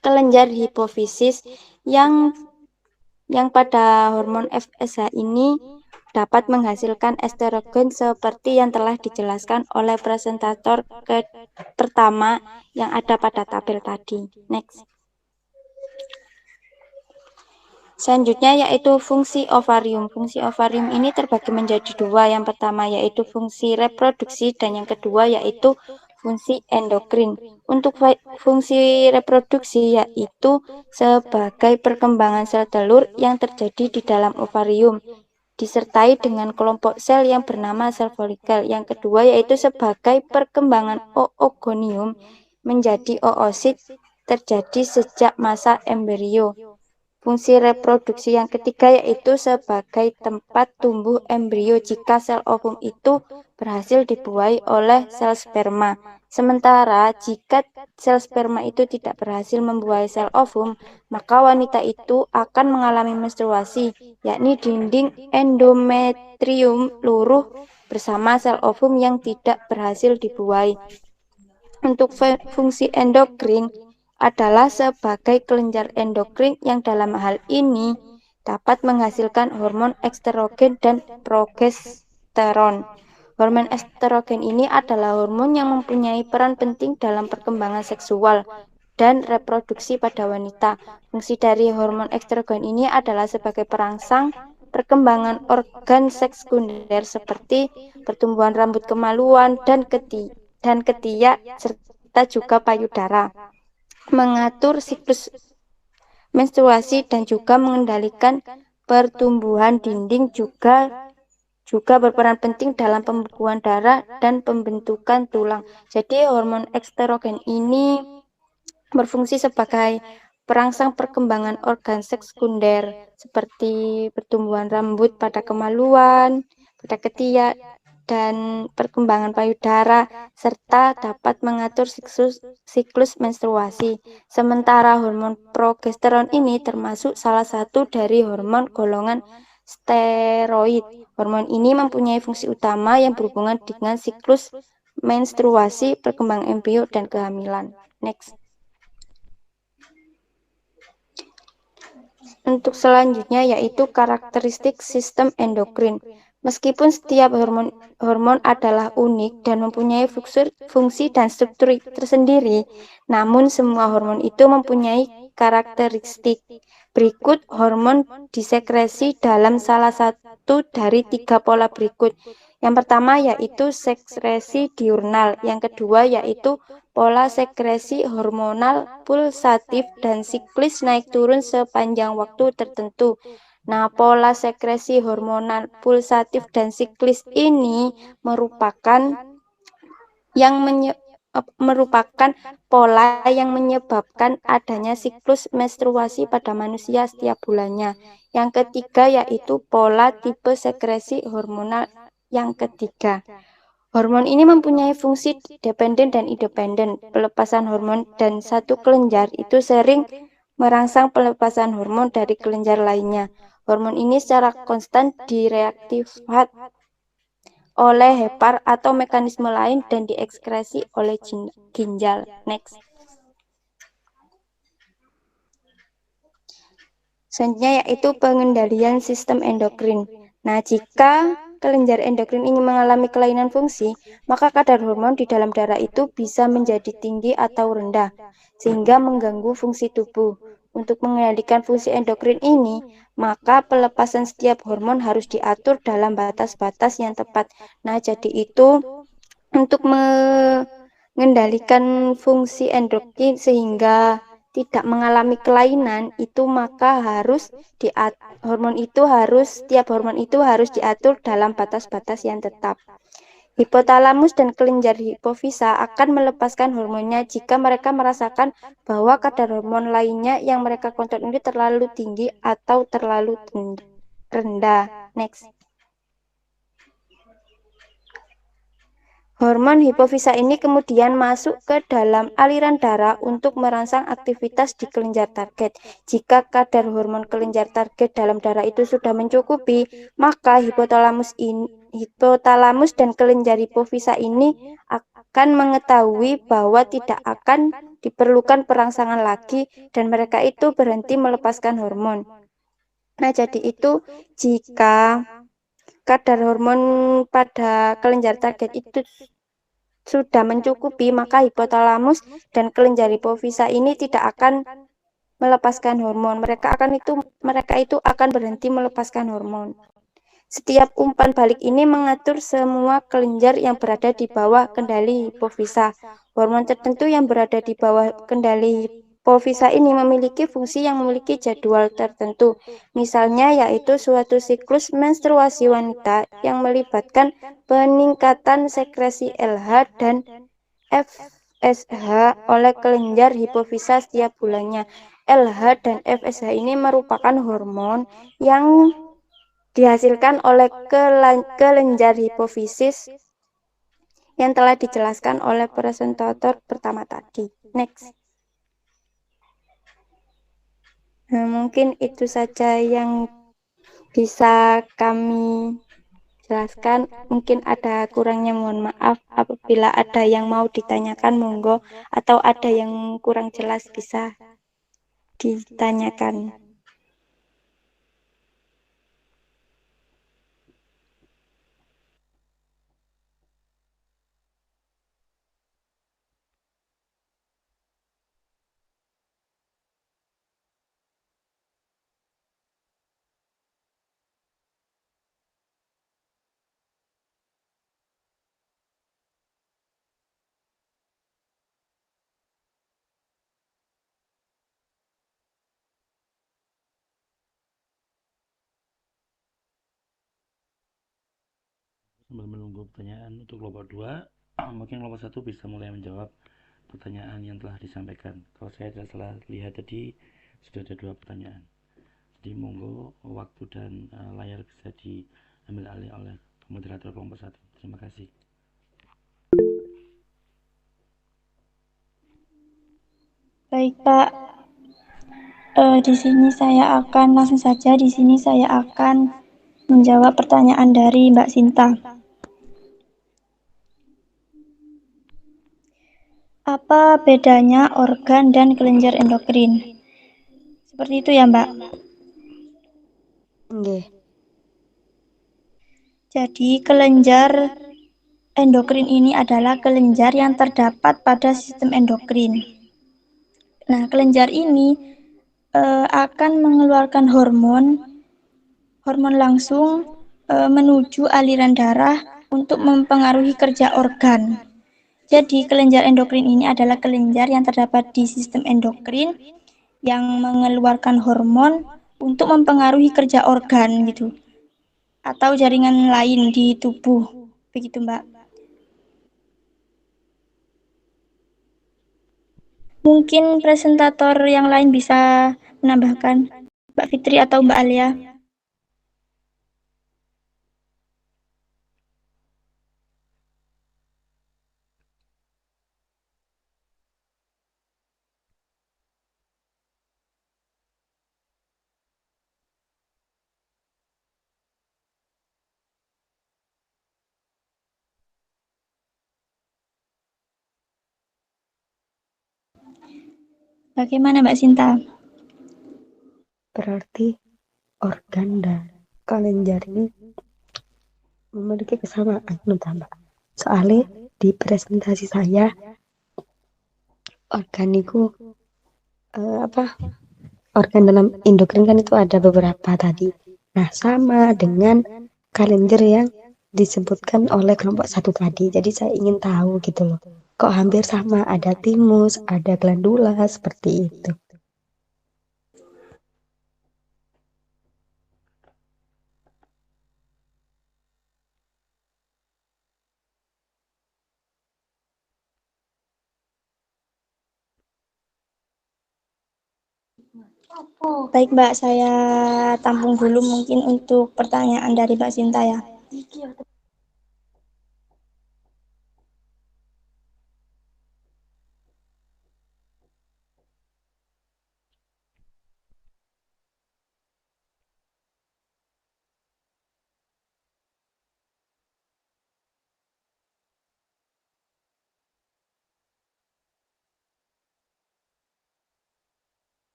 kelenjar hipofisis yang pada hormon FSH ini dapat menghasilkan estrogen seperti yang telah dijelaskan oleh presentator pertama yang ada pada tabel tadi. Next. Selanjutnya yaitu fungsi ovarium. Fungsi ovarium ini terbagi menjadi dua. Yang pertama yaitu fungsi reproduksi dan yang kedua yaitu fungsi endokrin. Untuk fungsi reproduksi yaitu sebagai perkembangan sel telur yang terjadi di dalam ovarium disertai dengan kelompok sel yang bernama sel folikel. Yang kedua yaitu sebagai perkembangan oogonium menjadi oosit terjadi sejak masa embrio. Fungsi reproduksi yang ketiga yaitu sebagai tempat tumbuh embrio jika sel ovum itu berhasil dibuai oleh sel sperma. Sementara jika sel sperma itu tidak berhasil membuai sel ovum, maka wanita itu akan mengalami menstruasi, yakni dinding endometrium luruh bersama sel ovum yang tidak berhasil dibuai. Untuk fungsi endokrin adalah sebagai kelenjar endokrin yang dalam hal ini dapat menghasilkan hormon estrogen dan progesteron. Hormon estrogen ini adalah hormon yang mempunyai peran penting dalam perkembangan seksual dan reproduksi pada wanita. Fungsi dari hormon estrogen ini adalah sebagai perangsang perkembangan organ seks sekunder seperti pertumbuhan rambut kemaluan dan ketiak serta juga payudara, mengatur siklus menstruasi dan juga mengendalikan pertumbuhan dinding juga berperan penting dalam pembekuan darah dan pembentukan tulang. Jadi hormon estrogen ini berfungsi sebagai perangsang perkembangan organ seks sekunder seperti pertumbuhan rambut pada kemaluan, pada ketiak, dan perkembangan payudara, serta dapat mengatur siklus menstruasi. Sementara hormon progesteron ini termasuk salah satu dari hormon golongan steroid. Hormon ini mempunyai fungsi utama yang berhubungan dengan siklus menstruasi, perkembangan embrio, dan kehamilan. Next. Untuk selanjutnya yaitu karakteristik sistem endokrin. Meskipun setiap hormon adalah unik dan mempunyai fungsi dan struktur tersendiri, namun semua hormon itu mempunyai karakteristik. Berikut hormon disekresi dalam salah satu dari tiga pola berikut. Yang pertama yaitu sekresi diurnal, yang kedua yaitu pola sekresi hormonal pulsatif dan siklis naik turun sepanjang waktu tertentu. Nah, pola sekresi hormonal pulsatif dan siklis ini merupakan pola yang menyebabkan adanya siklus menstruasi pada manusia setiap bulannya. Yang ketiga yaitu pola tipe sekresi hormonal yang ketiga. Hormon ini mempunyai fungsi dependen dan independen. Pelepasan hormon dan satu kelenjar itu sering merangsang pelepasan hormon dari kelenjar lainnya. Hormon ini secara konstan direaktifkan oleh hepar atau mekanisme lain dan diekskresi oleh ginjal. Next. Selanjutnya yaitu pengendalian sistem endokrin. Nah, jika kelenjar endokrin ini mengalami kelainan fungsi, maka kadar hormon di dalam darah itu bisa menjadi tinggi atau rendah, sehingga mengganggu fungsi tubuh. untuk mengendalikan fungsi endokrin ini, maka pelepasan setiap hormon harus diatur dalam batas-batas yang tepat. Nah, jadi itu untuk mengendalikan fungsi endokrin sehingga tidak mengalami kelainan itu, maka setiap hormon itu harus diatur dalam batas-batas yang tetap. Hipotalamus dan kelenjar hipofisa akan melepaskan hormonnya jika mereka merasakan bahwa kadar hormon lainnya yang mereka kontrol ini terlalu tinggi atau terlalu rendah. Next. Hormon hipofisa ini kemudian masuk ke dalam aliran darah untuk merangsang aktivitas di kelenjar target. Jika kadar hormon kelenjar target dalam darah itu sudah mencukupi, maka hipotalamus dan kelenjar hipofisa ini akan mengetahui bahwa tidak akan diperlukan perangsangan lagi dan mereka itu berhenti melepaskan hormon. Nah, jadi itu jika kadar hormon pada kelenjar target itu sudah mencukupi, maka hipotalamus dan kelenjar hipofisa ini tidak akan melepaskan hormon. Mereka itu akan berhenti melepaskan hormon. Setiap umpan balik ini mengatur semua kelenjar yang berada di bawah kendali hipofisa. Hormon tertentu yang berada di bawah kendali hipofisa ini memiliki fungsi yang memiliki jadwal tertentu. Misalnya yaitu suatu siklus menstruasi wanita yang melibatkan peningkatan sekresi LH dan FSH oleh kelenjar hipofisa setiap bulannya. LH dan FSH ini merupakan hormon yang dihasilkan oleh kelenjar hipofisis yang telah dijelaskan oleh presentator pertama tadi. Next. Nah, mungkin itu saja yang bisa kami jelaskan. Mungkin ada kurangnya, mohon maaf. Apabila ada yang mau ditanyakan, monggo. Atau ada yang kurang jelas, bisa ditanyakan. Sambil menunggu pertanyaan untuk kelompok 2, mungkin kelompok 1 bisa mulai menjawab pertanyaan yang telah disampaikan. Kalau saya tidak salah lihat tadi sudah ada 2 pertanyaan. Jadi monggo waktu dan layar bisa diambil alih oleh moderator kelompok 1. Terima kasih. Baik, Pak. Di sini saya akan langsung saja. Di sini saya akan menjawab pertanyaan dari Mbak Sinta. Apa bedanya organ dan kelenjar endokrin? Seperti itu ya, Mbak? Nggih. Jadi, kelenjar endokrin ini adalah kelenjar yang terdapat pada sistem endokrin. Nah, kelenjar ini akan mengeluarkan hormon langsung menuju aliran darah untuk mempengaruhi kerja organ. Jadi, kelenjar endokrin ini adalah kelenjar yang terdapat di sistem endokrin yang mengeluarkan hormon untuk mempengaruhi kerja organ gitu. Atau jaringan lain di tubuh. Begitu, Mbak. Mungkin presentator yang lain bisa menambahkan, Mbak Fitri atau Mbak Alia. Bagaimana Mbak Sinta? Berarti organ dan kelenjar ini memiliki kesamaan, Mbak. Soalnya di presentasi saya organ itu organ dalam endokrin kan itu ada beberapa tadi. Nah, sama dengan kalender yang disebutkan oleh kelompok 1 tadi. Jadi saya ingin tahu gitu loh. Kok hampir sama, ada timus, ada glandula, seperti itu. Baik Mbak, saya tampung dulu mungkin untuk pertanyaan dari Mbak Sinta ya.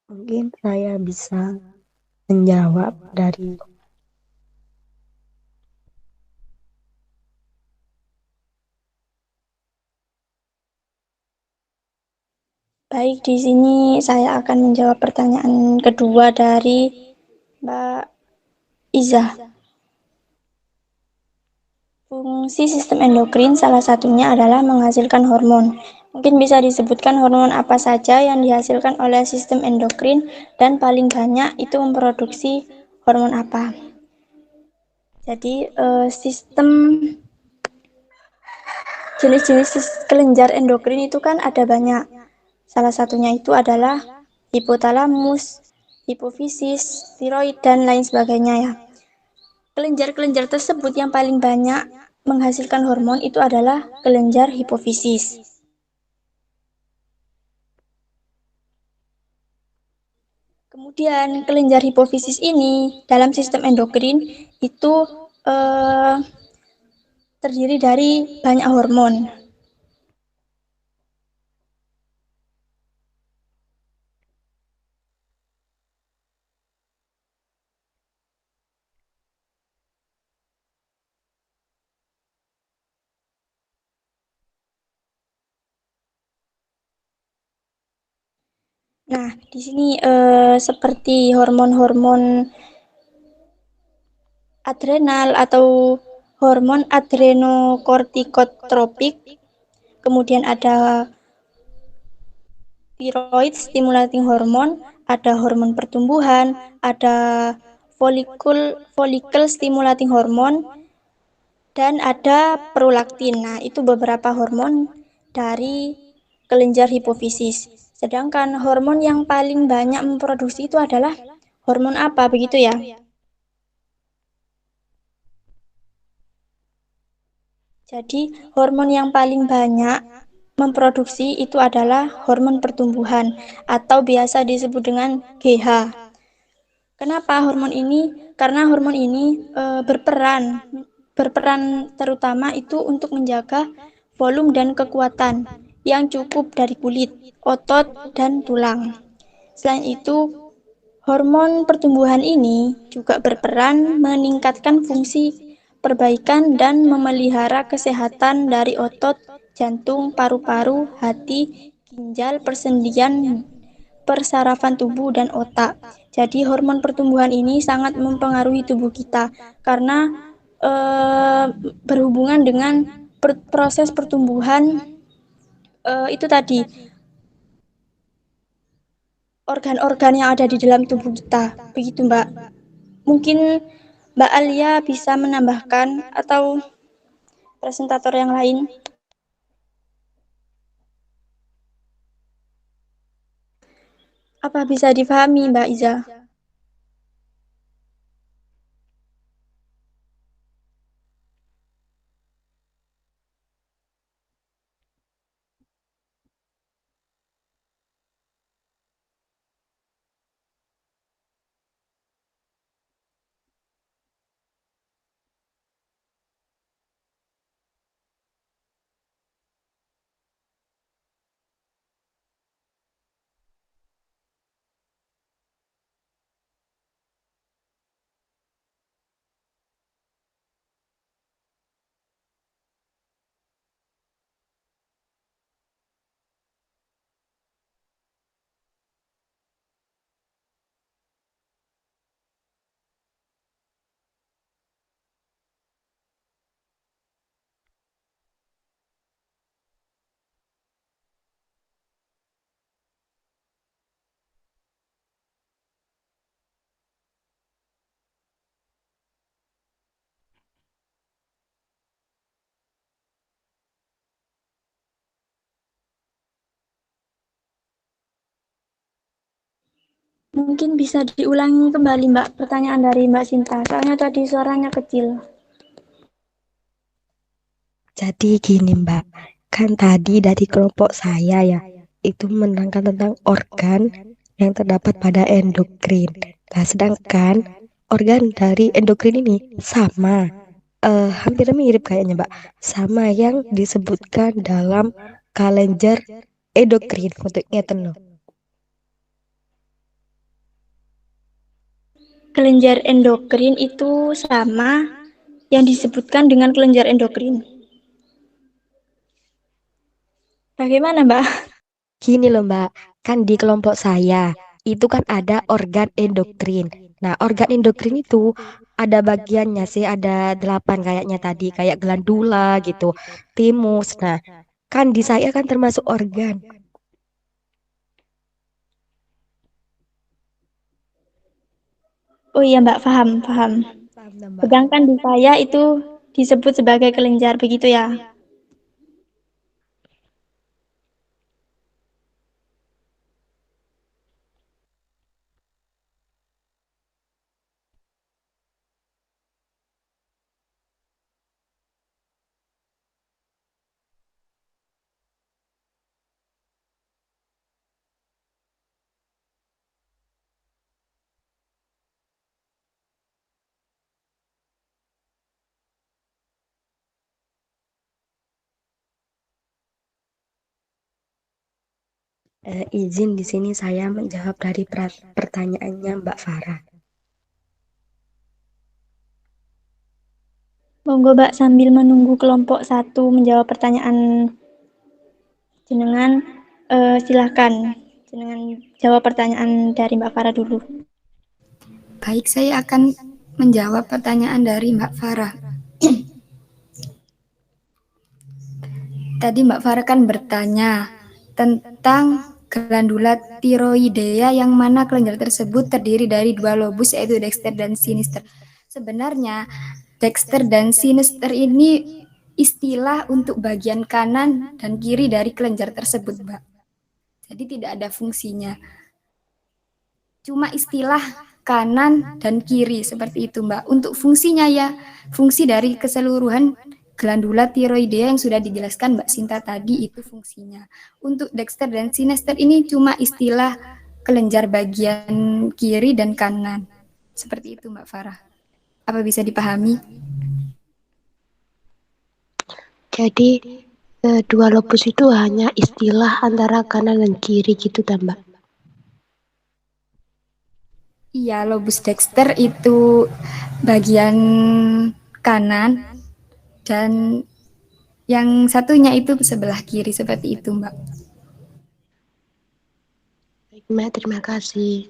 Mungkin saya bisa menjawab dari Baik, di sini saya akan menjawab pertanyaan kedua dari Mbak Iza. Fungsi sistem endokrin salah satunya adalah menghasilkan hormon. Mungkin bisa disebutkan hormon apa saja yang dihasilkan oleh sistem endokrin dan paling banyak itu memproduksi hormon apa. Jadi sistem jenis-jenis kelenjar endokrin itu kan ada banyak. Salah satunya itu adalah hipotalamus, hipofisis, tiroid, dan lain sebagainya ya. Kelenjar-kelenjar tersebut yang paling banyak menghasilkan hormon itu adalah kelenjar hipofisis. Kemudian kelenjar hipofisis ini dalam sistem endokrin itu terdiri dari banyak hormon. Nah, di sini seperti hormon-hormon adrenal atau hormon adrenokortikotropik, kemudian ada tiroid stimulating hormon, ada hormon pertumbuhan, ada follicle stimulating hormon, dan ada prolaktin. Nah, itu beberapa hormon dari kelenjar hipofisis. Sedangkan hormon yang paling banyak memproduksi itu adalah hormon apa, begitu ya? Jadi, hormon yang paling banyak memproduksi itu adalah hormon pertumbuhan atau biasa disebut dengan GH. Kenapa hormon ini? Karena hormon ini berperan terutama itu untuk menjaga volume dan kekuatan yang cukup dari kulit, otot, dan tulang. Selain itu, hormon pertumbuhan ini juga berperan meningkatkan fungsi perbaikan dan memelihara kesehatan dari otot, jantung, paru-paru, hati, ginjal, persendian, persarafan tubuh, dan otak. Jadi hormon pertumbuhan ini sangat mempengaruhi tubuh kita karena berhubungan dengan proses pertumbuhan itu tadi organ-organ yang ada di dalam tubuh kita. Begitu, Mbak. Mungkin Mbak Alia bisa menambahkan atau presentator yang lain. Apa bisa difahami, Mbak Iza? Mungkin bisa diulangi kembali Mbak pertanyaan dari Mbak Sinta, soalnya tadi suaranya kecil. Jadi gini Mbak, kan tadi dari kelompok saya ya, itu menerangkan tentang organ yang terdapat pada endokrin. Nah, sedangkan organ dari endokrin ini sama, hampir mirip kayaknya Mbak, sama yang disebutkan dalam kalender endokrin untuk ngeten loh. Kelenjar endokrin itu sama yang disebutkan dengan kelenjar endokrin. Bagaimana Mbak? Gini loh Mbak, kan di kelompok saya itu kan ada organ endokrin. Nah, organ endokrin itu ada bagiannya sih, ada 8 kayaknya tadi, kayak glandula gitu, timus. Nah, kan di saya kan termasuk organ. Oh iya Mbak, paham, paham. Paham nggak, Mbak? Sedangkan di saya itu disebut sebagai kelenjar, begitu ya? Izin di sini saya menjawab dari pertanyaannya Mbak Farah. Monggo Mbak, sambil menunggu kelompok 1 menjawab pertanyaan jenengan, silahkan jenengan jawab pertanyaan dari Mbak Farah dulu. Baik, saya akan menjawab pertanyaan dari Mbak Farah. Tadi Mbak Farah kan bertanya tentang glandula tiroidea yang mana kelenjar tersebut terdiri dari 2 lobus yaitu dexter dan sinister. Sebenarnya dexter dan sinister ini istilah untuk bagian kanan dan kiri dari kelenjar tersebut, Mbak. Jadi tidak ada fungsinya. Cuma istilah kanan dan kiri seperti itu, Mbak. Untuk fungsinya ya, fungsi dari keseluruhan glandula tiroidea yang sudah dijelaskan Mbak Sinta tadi itu fungsinya. Untuk dexter dan sinister ini cuma istilah kelenjar bagian kiri dan kanan. Seperti itu Mbak Farah. Apa bisa dipahami? Jadi dua lobus itu hanya istilah antara kanan dan kiri gitu kan Mbak? Iya, lobus dexter itu bagian kanan dan yang satunya itu sebelah kiri seperti itu, Mbak. Baik Mbak, terima kasih.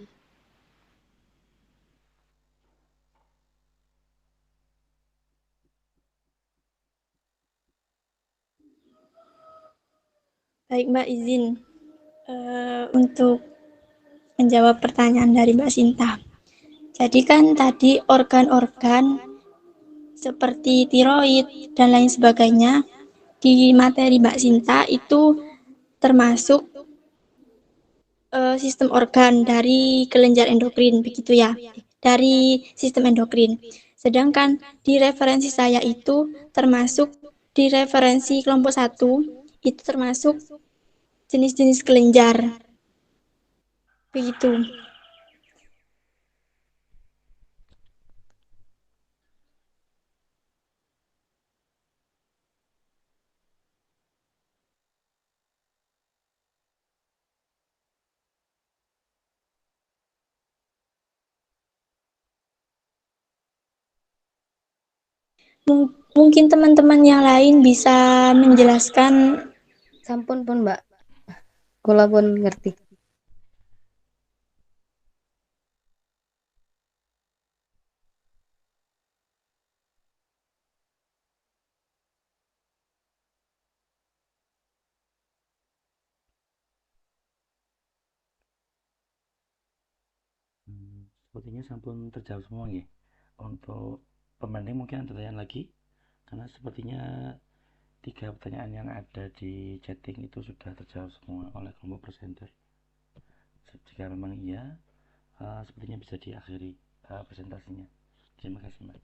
Baik Mbak, izin untuk menjawab pertanyaan dari Mbak Sinta. Jadi kan tadi organ-organ seperti tiroid dan lain sebagainya di materi Mbak Sinta itu termasuk sistem organ dari kelenjar endokrin, begitu ya, dari sistem endokrin. Sedangkan di referensi saya itu termasuk di referensi kelompok 1 itu termasuk jenis-jenis kelenjar, begitu. Mungkin teman-teman yang lain bisa menjelaskan. Sampun pun Mbak, kula pun ngerti. Sepertinya sampun terjawab semua ya. Untuk pembanding mungkin ada pertanyaan lagi, karena sepertinya 3 pertanyaan yang ada di chatting itu sudah terjawab semua oleh kelompok presenter. Jika memang iya, sepertinya bisa diakhiri presentasinya. Terima kasih, Mbak.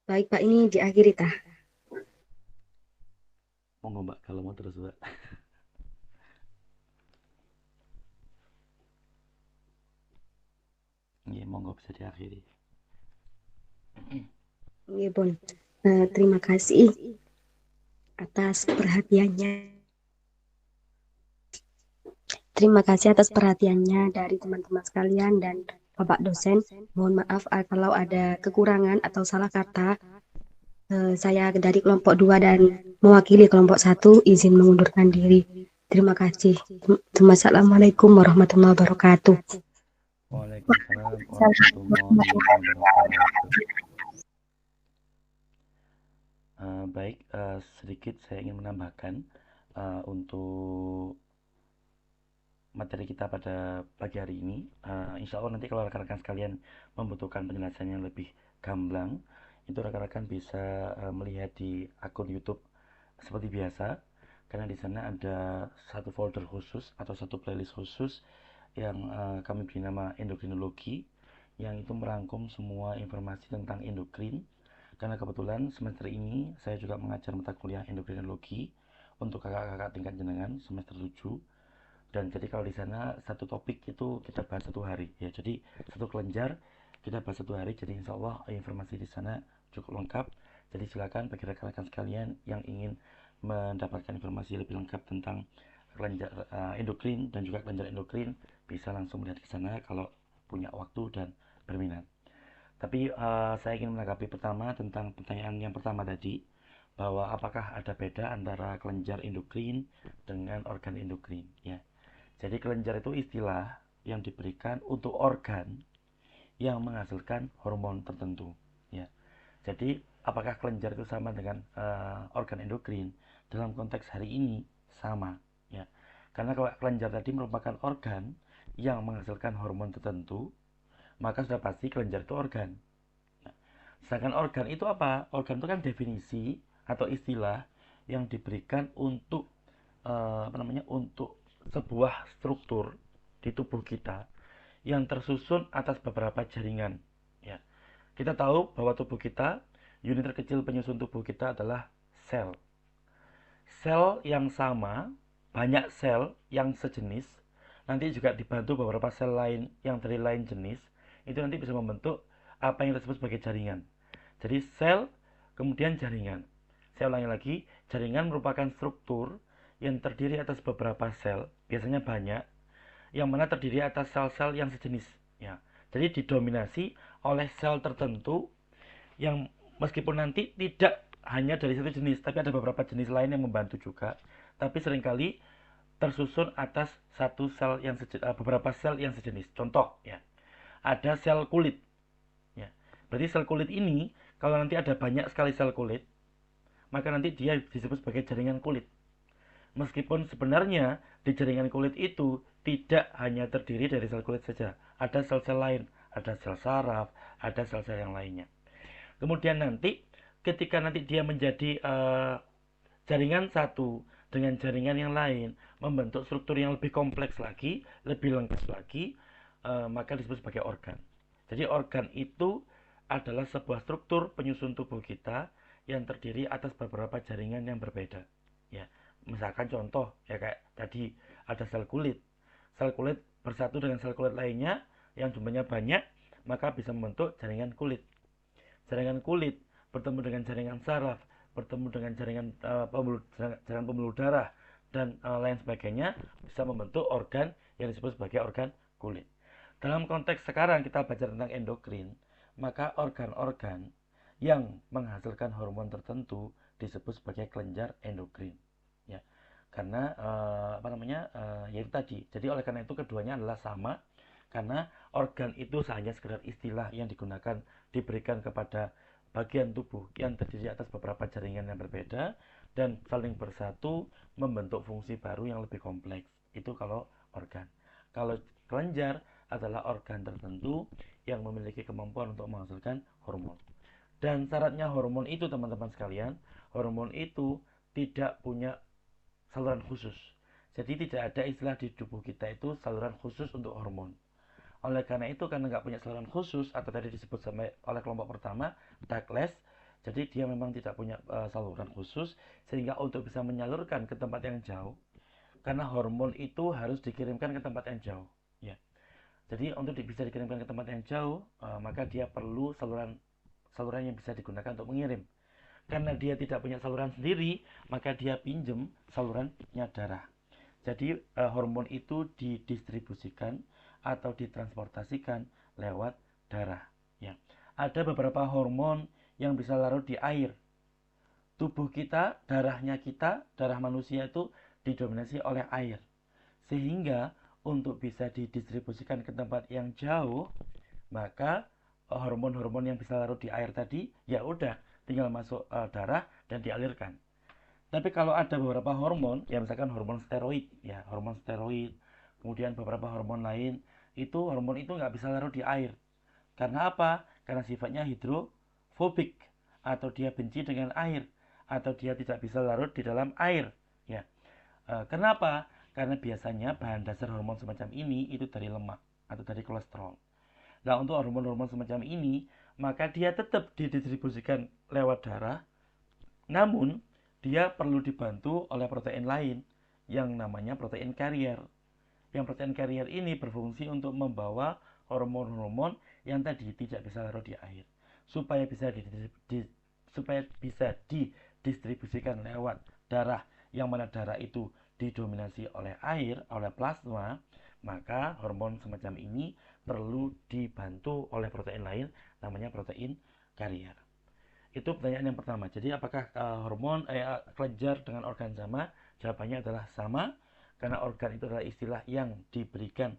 Baik Pak, ini diakhiri tah. Monggo Mbak, kalau mau terus Mbak. Iya, monggo bisa diakhiri. Iya Bon. Terima kasih atas perhatiannya. Terima kasih atas perhatiannya dari teman-teman sekalian dan Bapak dosen. Mohon maaf kalau ada kekurangan atau salah kata. Saya dari kelompok 2 dan mewakili kelompok 1 izin mengundurkan diri. Terima kasih. Wassalamualaikum warahmatullahi wabarakatuh. Waalaikumsalam warahmatullahi wabarakatuh. Baik, sedikit saya ingin menambahkan untuk materi kita pada pagi hari ini. Insya Allah nanti kalau rekan-rekan sekalian membutuhkan penjelasan yang lebih gamblang, itu rekan-rekan bisa melihat di akun YouTube seperti biasa, karena di sana ada satu folder khusus atau satu playlist khusus yang kami beri nama endokrinologi, yang itu merangkum semua informasi tentang endokrin. Karena kebetulan semester ini saya juga mengajar mata kuliah endokrinologi untuk kakak-kakak tingkat jenengan semester 7. Dan jadi kalau di sana satu topik itu kita bahas satu hari ya, jadi satu kelenjar kita bahas satu hari. Jadi insya Allah informasi di sana cukup lengkap. Jadi silakan bagi rekan-rekan sekalian yang ingin mendapatkan informasi lebih lengkap tentang kelenjar endokrin dan juga kelenjar endokrin, bisa langsung melihat ke sana kalau punya waktu dan berminat. Tapi saya ingin menanggapi pertama tentang pertanyaan yang pertama tadi, bahwa apakah ada beda antara kelenjar endokrin dengan organ endokrin ya. Jadi kelenjar itu istilah yang diberikan untuk organ yang menghasilkan hormon tertentu ya. Jadi apakah kelenjar itu sama dengan organ endokrin? Dalam konteks hari ini sama ya. Karena kalau kelenjar tadi merupakan organ yang menghasilkan hormon tertentu, maka sudah pasti kelenjar itu organ. Nah, sedangkan organ itu apa? Organ itu kan definisi atau istilah yang diberikan untuk untuk sebuah struktur di tubuh kita yang tersusun atas beberapa jaringan ya. Kita tahu bahwa tubuh kita, unit terkecil penyusun tubuh kita adalah sel. Sel yang sama, banyak sel yang sejenis, nanti juga dibantu beberapa sel lain yang dari lain jenis, itu nanti bisa membentuk apa yang disebut sebagai jaringan. Jadi sel kemudian jaringan. Saya ulangi lagi, jaringan merupakan struktur yang terdiri atas beberapa sel, biasanya banyak, yang mana terdiri atas sel-sel yang sejenis ya. Jadi didominasi oleh sel tertentu yang meskipun nanti tidak hanya dari satu jenis, tapi ada beberapa jenis lain yang membantu juga, tapi seringkali tersusun atas satu sel yang beberapa sel yang sejenis. Contoh ya, ada sel kulit ya. Berarti sel kulit ini kalau nanti ada banyak sekali sel kulit, maka nanti dia disebut sebagai jaringan kulit. Meskipun sebenarnya di jaringan kulit itu tidak hanya terdiri dari sel kulit saja, ada sel-sel lain, ada sel saraf, ada sel-sel yang lainnya. Kemudian nanti ketika nanti dia menjadi jaringan satu dengan jaringan yang lain, membentuk struktur yang lebih kompleks lagi, lebih lengkap lagi, maka disebut sebagai organ. Jadi organ itu adalah sebuah struktur penyusun tubuh kita yang terdiri atas beberapa jaringan yang berbeda ya. Misalkan contoh ya, kayak tadi ada sel kulit bersatu dengan sel kulit lainnya yang jumlahnya banyak, maka bisa membentuk jaringan kulit. Jaringan kulit bertemu dengan jaringan saraf, bertemu dengan jaringan pembuluh darah dan lain sebagainya, bisa membentuk organ yang disebut sebagai organ kulit. Dalam konteks sekarang kita baca tentang endokrin, maka organ-organ yang menghasilkan hormon tertentu disebut sebagai kelenjar endokrin ya. Karena yaitu tadi. Jadi oleh karena itu keduanya adalah sama, karena organ itu hanya sekedar istilah yang digunakan, diberikan kepada bagian tubuh yang terdiri atas beberapa jaringan yang berbeda dan saling bersatu membentuk fungsi baru yang lebih kompleks. Itu kalau organ. Kalau kelenjar adalah organ tertentu yang memiliki kemampuan untuk menghasilkan hormon. Dan syaratnya hormon itu, teman-teman sekalian, hormon itu tidak punya saluran khusus. Jadi tidak ada istilah di tubuh kita itu saluran khusus untuk hormon. Oleh karena itu, karena nggak punya saluran khusus, atau tadi disebut oleh kelompok pertama, ductless, jadi dia memang tidak punya saluran khusus, sehingga untuk bisa menyalurkan ke tempat yang jauh, karena hormon itu harus dikirimkan ke tempat yang jauh. Ya. Jadi untuk bisa dikirimkan ke tempat yang jauh, maka dia perlu saluran yang bisa digunakan untuk mengirim. Karena dia tidak punya saluran sendiri, maka dia pinjem salurannya darah. Jadi hormon itu didistribusikan atau ditransportasikan lewat darah. Ya. Ada beberapa hormon yang bisa larut di air. Tubuh kita, darah manusia itu didominasi oleh air. Sehingga untuk bisa didistribusikan ke tempat yang jauh, maka hormon-hormon yang bisa larut di air tadi, ya udah tinggal masuk darah dan dialirkan. Tapi kalau ada beberapa hormon, ya misalkan hormon steroid, kemudian beberapa hormon lain, hormon itu nggak bisa larut di air. Karena apa? Karena sifatnya hidrofobik, atau dia benci dengan air, atau dia tidak bisa larut di dalam air. Ya. Kenapa? Karena biasanya bahan dasar hormon semacam ini itu dari lemak atau dari kolesterol. Nah, untuk hormon-hormon semacam ini, maka dia tetap didistribusikan lewat darah, namun dia perlu dibantu oleh protein lain yang namanya protein carrier. Yang protein carrier ini berfungsi untuk membawa hormon-hormon yang tadi tidak bisa larut di air, supaya bisa didistribusikan lewat darah, yang mana darah itu didominasi oleh air, oleh plasma. Maka hormon semacam ini perlu dibantu oleh protein lain, namanya protein carrier. Itu pertanyaan yang pertama. Jadi apakah kelenjar dengan organ sama? Jawabannya adalah sama, karena organ itu adalah istilah yang diberikan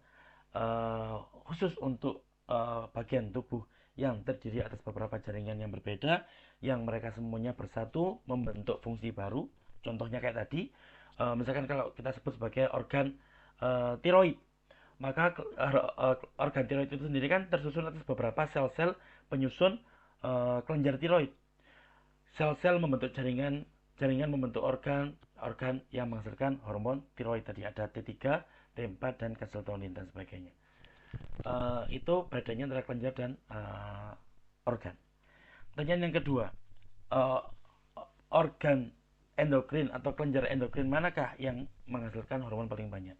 khusus untuk bagian tubuh yang terdiri atas beberapa jaringan yang berbeda, yang mereka semuanya bersatu membentuk fungsi baru. Contohnya kayak tadi, misalkan kalau kita sebut sebagai organ tiroid, maka organ tiroid itu sendiri kan tersusun atas beberapa sel-sel penyusun kelenjar tiroid. Sel-sel membentuk jaringan membentuk organ yang menghasilkan hormon tiroid tadi. Ada T3, T4, dan calcitonin dan sebagainya. Itu bedanya antara kelenjar dan organ. Pertanyaan yang kedua, organ endokrin atau kelenjar endokrin manakah yang menghasilkan hormon paling banyak?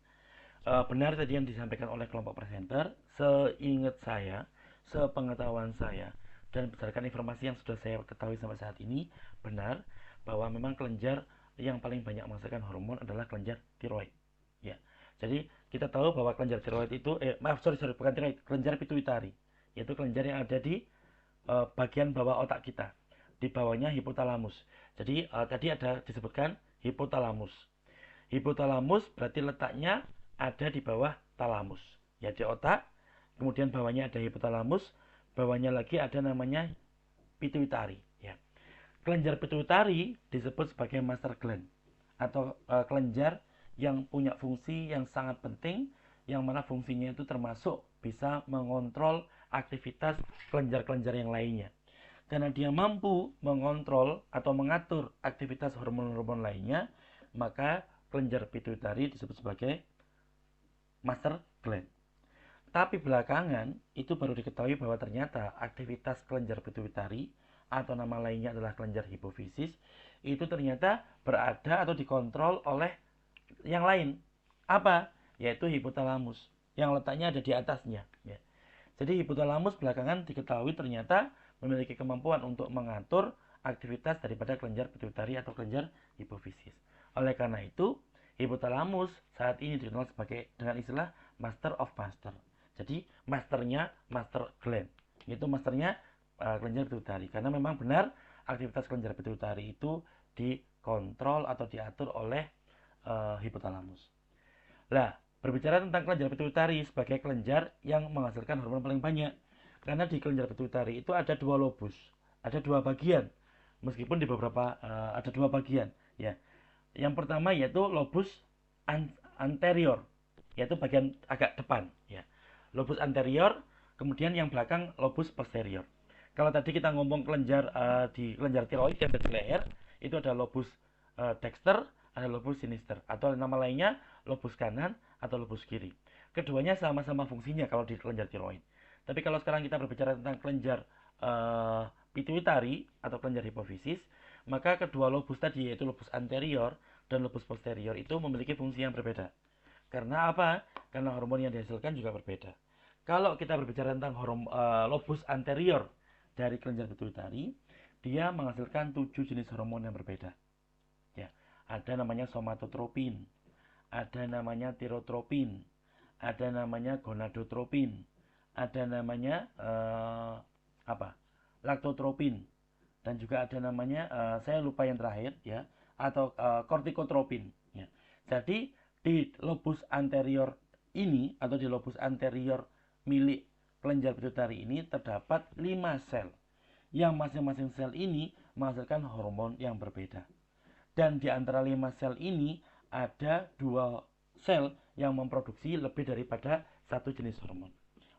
Benar tadi yang disampaikan oleh kelompok presenter. Seingat saya, sepengetahuan saya, dan berdasarkan informasi yang sudah saya ketahui sampai saat ini, benar bahwa memang kelenjar yang paling banyak menghasilkan hormon adalah kelenjar tiroid. Ya. Jadi kita tahu bahwa kelenjar tiroid itu bukan tiroid, kelenjar pituitari, yaitu kelenjar yang ada di bagian bawah otak kita, di bawahnya hipotalamus. Jadi tadi ada disebutkan hipotalamus. Hipotalamus berarti letaknya ada di bawah talamus, ya, di otak. Kemudian bawahnya ada hipotalamus, bawahnya lagi ada namanya pituitari. Ya. Kelenjar pituitari disebut sebagai master gland, atau kelenjar yang punya fungsi yang sangat penting, yang mana fungsinya itu termasuk bisa mengontrol aktivitas kelenjar-kelenjar yang lainnya. Karena dia mampu mengontrol atau mengatur aktivitas hormon-hormon lainnya, maka kelenjar pituitari disebut sebagai master gland. Tapi belakangan itu baru diketahui bahwa ternyata aktivitas kelenjar pituitari, atau nama lainnya adalah kelenjar hipofisis, itu ternyata berada atau dikontrol oleh yang lain. Apa? Yaitu hipotalamus, yang letaknya ada di atasnya. Ya. Jadi hipotalamus belakangan diketahui ternyata memiliki kemampuan untuk mengatur aktivitas daripada kelenjar pituitari atau kelenjar hipofisis. Oleh karena itu, hipotalamus saat ini dikenal sebagai dengan istilah master of master. Jadi masternya master gland, yaitu masternya kelenjar pituitari. Karena memang benar aktivitas kelenjar pituitari itu dikontrol atau diatur oleh hipotalamus. Nah, berbicara tentang kelenjar pituitari sebagai kelenjar yang menghasilkan hormon paling banyak, karena di kelenjar pituitari itu ada dua lobus, ada dua bagian, meskipun di beberapa ada dua bagian. Ya, yang pertama yaitu lobus anterior, yaitu bagian agak depan. Ya, lobus anterior, kemudian yang belakang lobus posterior. Kalau tadi kita ngomong kelenjar di kelenjar tiroid yang ada di leher, itu ada lobus dexter, ada lobus sinister, atau nama lainnya lobus kanan atau lobus kiri. Keduanya sama-sama fungsinya kalau di kelenjar tiroid. Tapi kalau sekarang kita berbicara tentang kelenjar pituitari atau kelenjar hipofisis, maka kedua lobus tadi, yaitu lobus anterior dan lobus posterior, itu memiliki fungsi yang berbeda. Karena apa? Karena hormon yang dihasilkan juga berbeda. Kalau kita berbicara tentang lobus anterior dari kelenjar pituitari, dia menghasilkan 7 jenis hormon yang berbeda. Ya, ada namanya somatotropin, ada namanya tirotropin, ada namanya gonadotropin, ada namanya laktotropin, dan juga ada namanya saya lupa yang terakhir ya, atau kortikotropin. Ya. Jadi di lobus anterior ini atau di lobus anterior milik kelenjar pituitari ini terdapat 5 sel, yang masing-masing sel ini menghasilkan hormon yang berbeda. Dan di antara 5 sel ini ada 2 sel yang memproduksi lebih daripada 1 jenis hormon.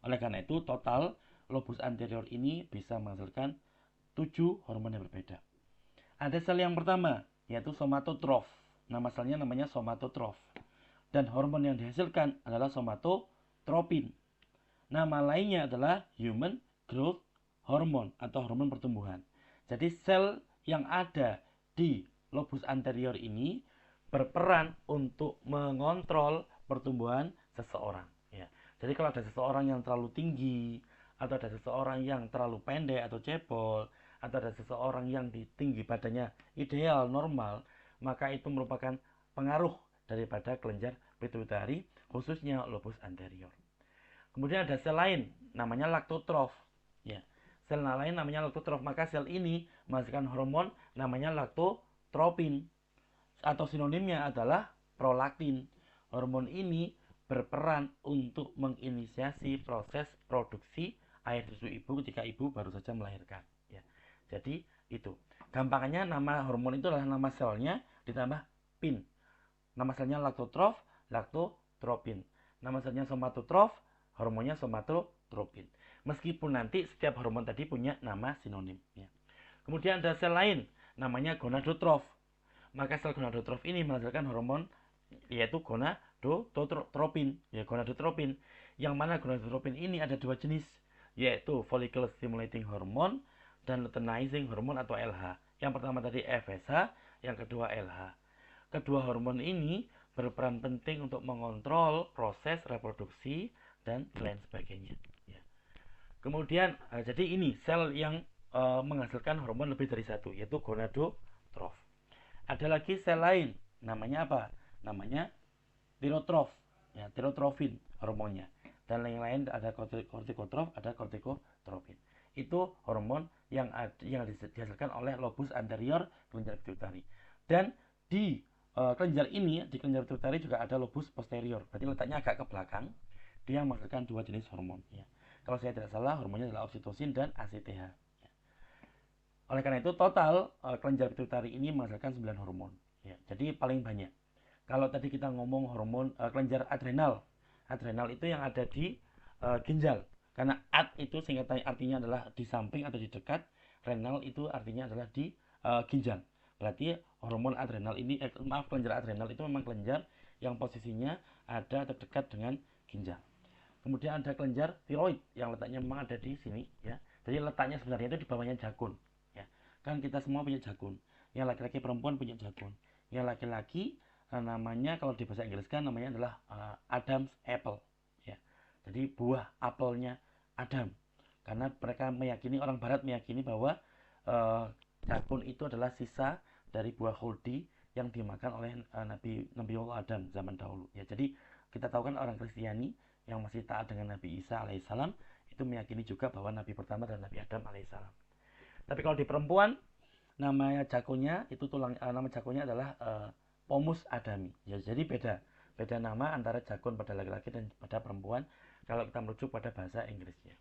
Oleh karena itu total lobus anterior ini bisa menghasilkan 7 hormon yang berbeda. Ada sel yang pertama, yaitu somatotrof. Nama selnya namanya somatotrof. Dan hormon yang dihasilkan adalah somatotropin. Nama lainnya adalah human growth hormone atau hormon pertumbuhan. Jadi sel yang ada di lobus anterior ini berperan untuk mengontrol pertumbuhan seseorang. Ya. Jadi kalau ada seseorang yang terlalu tinggi, atau ada seseorang yang terlalu pendek atau cebol, atau ada seseorang yang tinggi badannya ideal, normal, maka itu merupakan pengaruh daripada kelenjar pituitari, khususnya lobus anterior. Kemudian ada sel lain, namanya laktotrof. Ya. Sel lain namanya laktotrof, maka sel ini menghasilkan hormon namanya laktotropin, atau sinonimnya adalah prolaktin. Hormon ini berperan untuk menginisiasi proses produksi air susu ibu ketika ibu baru saja melahirkan. Ya. Jadi itu. Gampangnya nama hormon itu adalah nama selnya ditambah pin. Nama selnya laktotrof, laktotropin. Nama selnya somatotrof, hormonnya somatotropin. Meskipun nanti setiap hormon tadi punya nama sinonim. Ya. Kemudian ada sel lain, namanya gonadotrof. Maka sel gonadotrof ini menghasilkan hormon yaitu gonadotropin. Ya, gonadotropin. Yang mana gonadotropin ini ada 2 jenis, yaitu follicle stimulating hormone dan luteinizing hormone atau LH. Yang pertama tadi FSH, yang kedua LH. Kedua hormon ini berperan penting untuk mengontrol proses reproduksi dan lain sebagainya. Ya. Kemudian jadi ini sel yang menghasilkan hormon lebih dari 1, yaitu gonadotrof. Ada lagi sel lain, namanya apa? Namanya tirotrof, ya, tirotrofin hormonnya. Dan yang lain ada kortikotrof, ada kortikotropin. Itu hormon yang dihasilkan oleh lobus anterior kelenjar pituitari. Dan di kelenjar ini, di kelenjar pituitari juga ada lobus posterior. Berarti letaknya agak ke belakang. Dia menghasilkan 2 jenis hormon. Ya. Kalau saya tidak salah, hormonnya adalah oksitosin dan ACTH. Ya. Oleh karena itu total kelenjar pituitari ini menghasilkan 9 hormon. Ya. Jadi paling banyak. Kalau tadi kita ngomong hormon kelenjar adrenal. Adrenal itu yang ada di ginjal. Karena ad itu singkatan artinya adalah di samping atau di dekat. Renal itu artinya adalah di ginjal. Berarti hormon adrenal ini, kelenjar adrenal itu memang kelenjar yang posisinya ada terdekat dengan ginjal. Kemudian ada kelenjar tiroid yang letaknya memang ada di sini. Ya. Jadi letaknya sebenarnya itu di bawahnya jakun. Ya. Kan kita semua punya jakun. Yang laki-laki perempuan punya jakun. Yang laki-laki namanya kalau di bahasa Inggris kan namanya adalah Adam's apple, ya. Jadi buah apelnya Adam. Karena mereka meyakini, orang Barat meyakini bahwa jakun itu adalah sisa dari buah holdi yang dimakan oleh Nabi Allah Adam zaman dahulu. Ya, jadi kita tahu kan orang Kristiani yang masih taat dengan Nabi Isa alaihissalam itu meyakini juga bahwa Nabi pertama adalah Nabi Adam alaihissalam. Tapi kalau di perempuan nama jakunnya itu nama jakunnya adalah Pomus adami. Ya, jadi beda nama antara jakun pada laki-laki dan pada perempuan kalau kita merujuk pada bahasa Inggrisnya.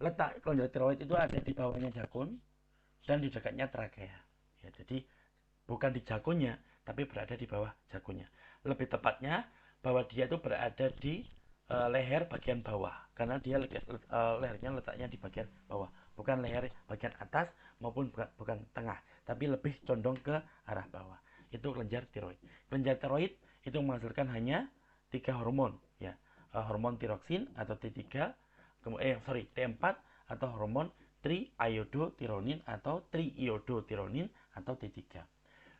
Letak kelenjar tiroid itu ada di bawahnya jakun dan di dekatnya trakea. Ya, jadi bukan di jakunnya tapi berada di bawah jakunnya. Lebih tepatnya bahwa dia itu berada di leher bagian bawah karena dia lehernya letaknya di bagian bawah, bukan leher bagian atas maupun bukan tengah, tapi lebih condong ke arah bawah. itu kelenjar tiroid. Kelenjar tiroid itu menghasilkan hanya 3 hormon, ya. Hormon tiroksin atau T3, T4 atau hormon triiodothyronin atau triiodothyronin atau T3.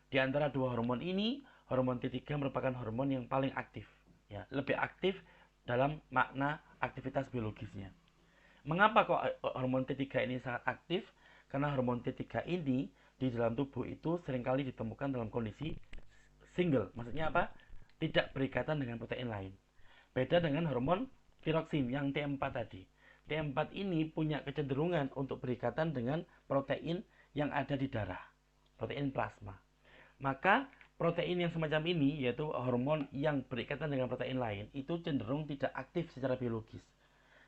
Di antara dua hormon ini, hormon T3 merupakan hormon yang paling aktif, ya, lebih aktif dalam makna aktivitas biologisnya. Mengapa kok hormon T3 ini sangat aktif? Karena hormon T3 ini di dalam tubuh itu seringkali ditemukan dalam kondisi single. Maksudnya apa? Tidak berikatan dengan protein lain. Beda dengan hormon tiroksin yang T4 tadi. T4 ini punya kecenderungan untuk berikatan dengan protein yang ada di darah, protein plasma. Maka protein yang semacam ini, yaitu hormon yang berikatan dengan protein lain, itu cenderung tidak aktif secara biologis.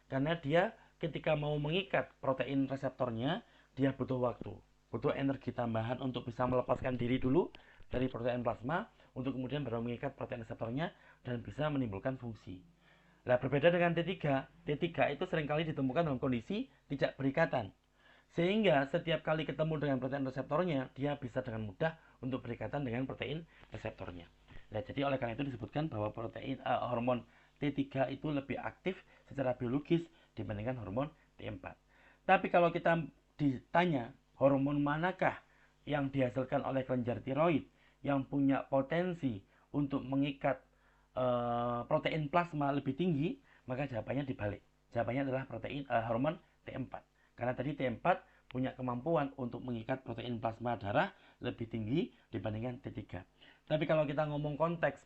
Karena dia ketika mau mengikat protein reseptornya, dia butuh waktu, butuh energi tambahan untuk bisa melepaskan diri dulu dari protein plasma, untuk kemudian baru mengikat protein reseptornya dan bisa menimbulkan fungsi. Nah, berbeda dengan T3, T3 itu seringkali ditemukan dalam kondisi tidak berikatan. Sehingga setiap kali ketemu dengan protein reseptornya, dia bisa dengan mudah untuk berikatan dengan protein reseptornya. Nah, jadi oleh karena itu disebutkan bahwa hormon T3 itu lebih aktif secara biologis dibandingkan hormon T4. Tapi kalau kita ditanya hormon manakah yang dihasilkan oleh kelenjar tiroid yang punya potensi untuk mengikat protein plasma lebih tinggi, maka jawabannya dibalik. Jawabannya adalah hormon T4. Karena tadi T4 punya kemampuan untuk mengikat protein plasma darah lebih tinggi dibandingkan T3. Tapi kalau kita ngomong konteks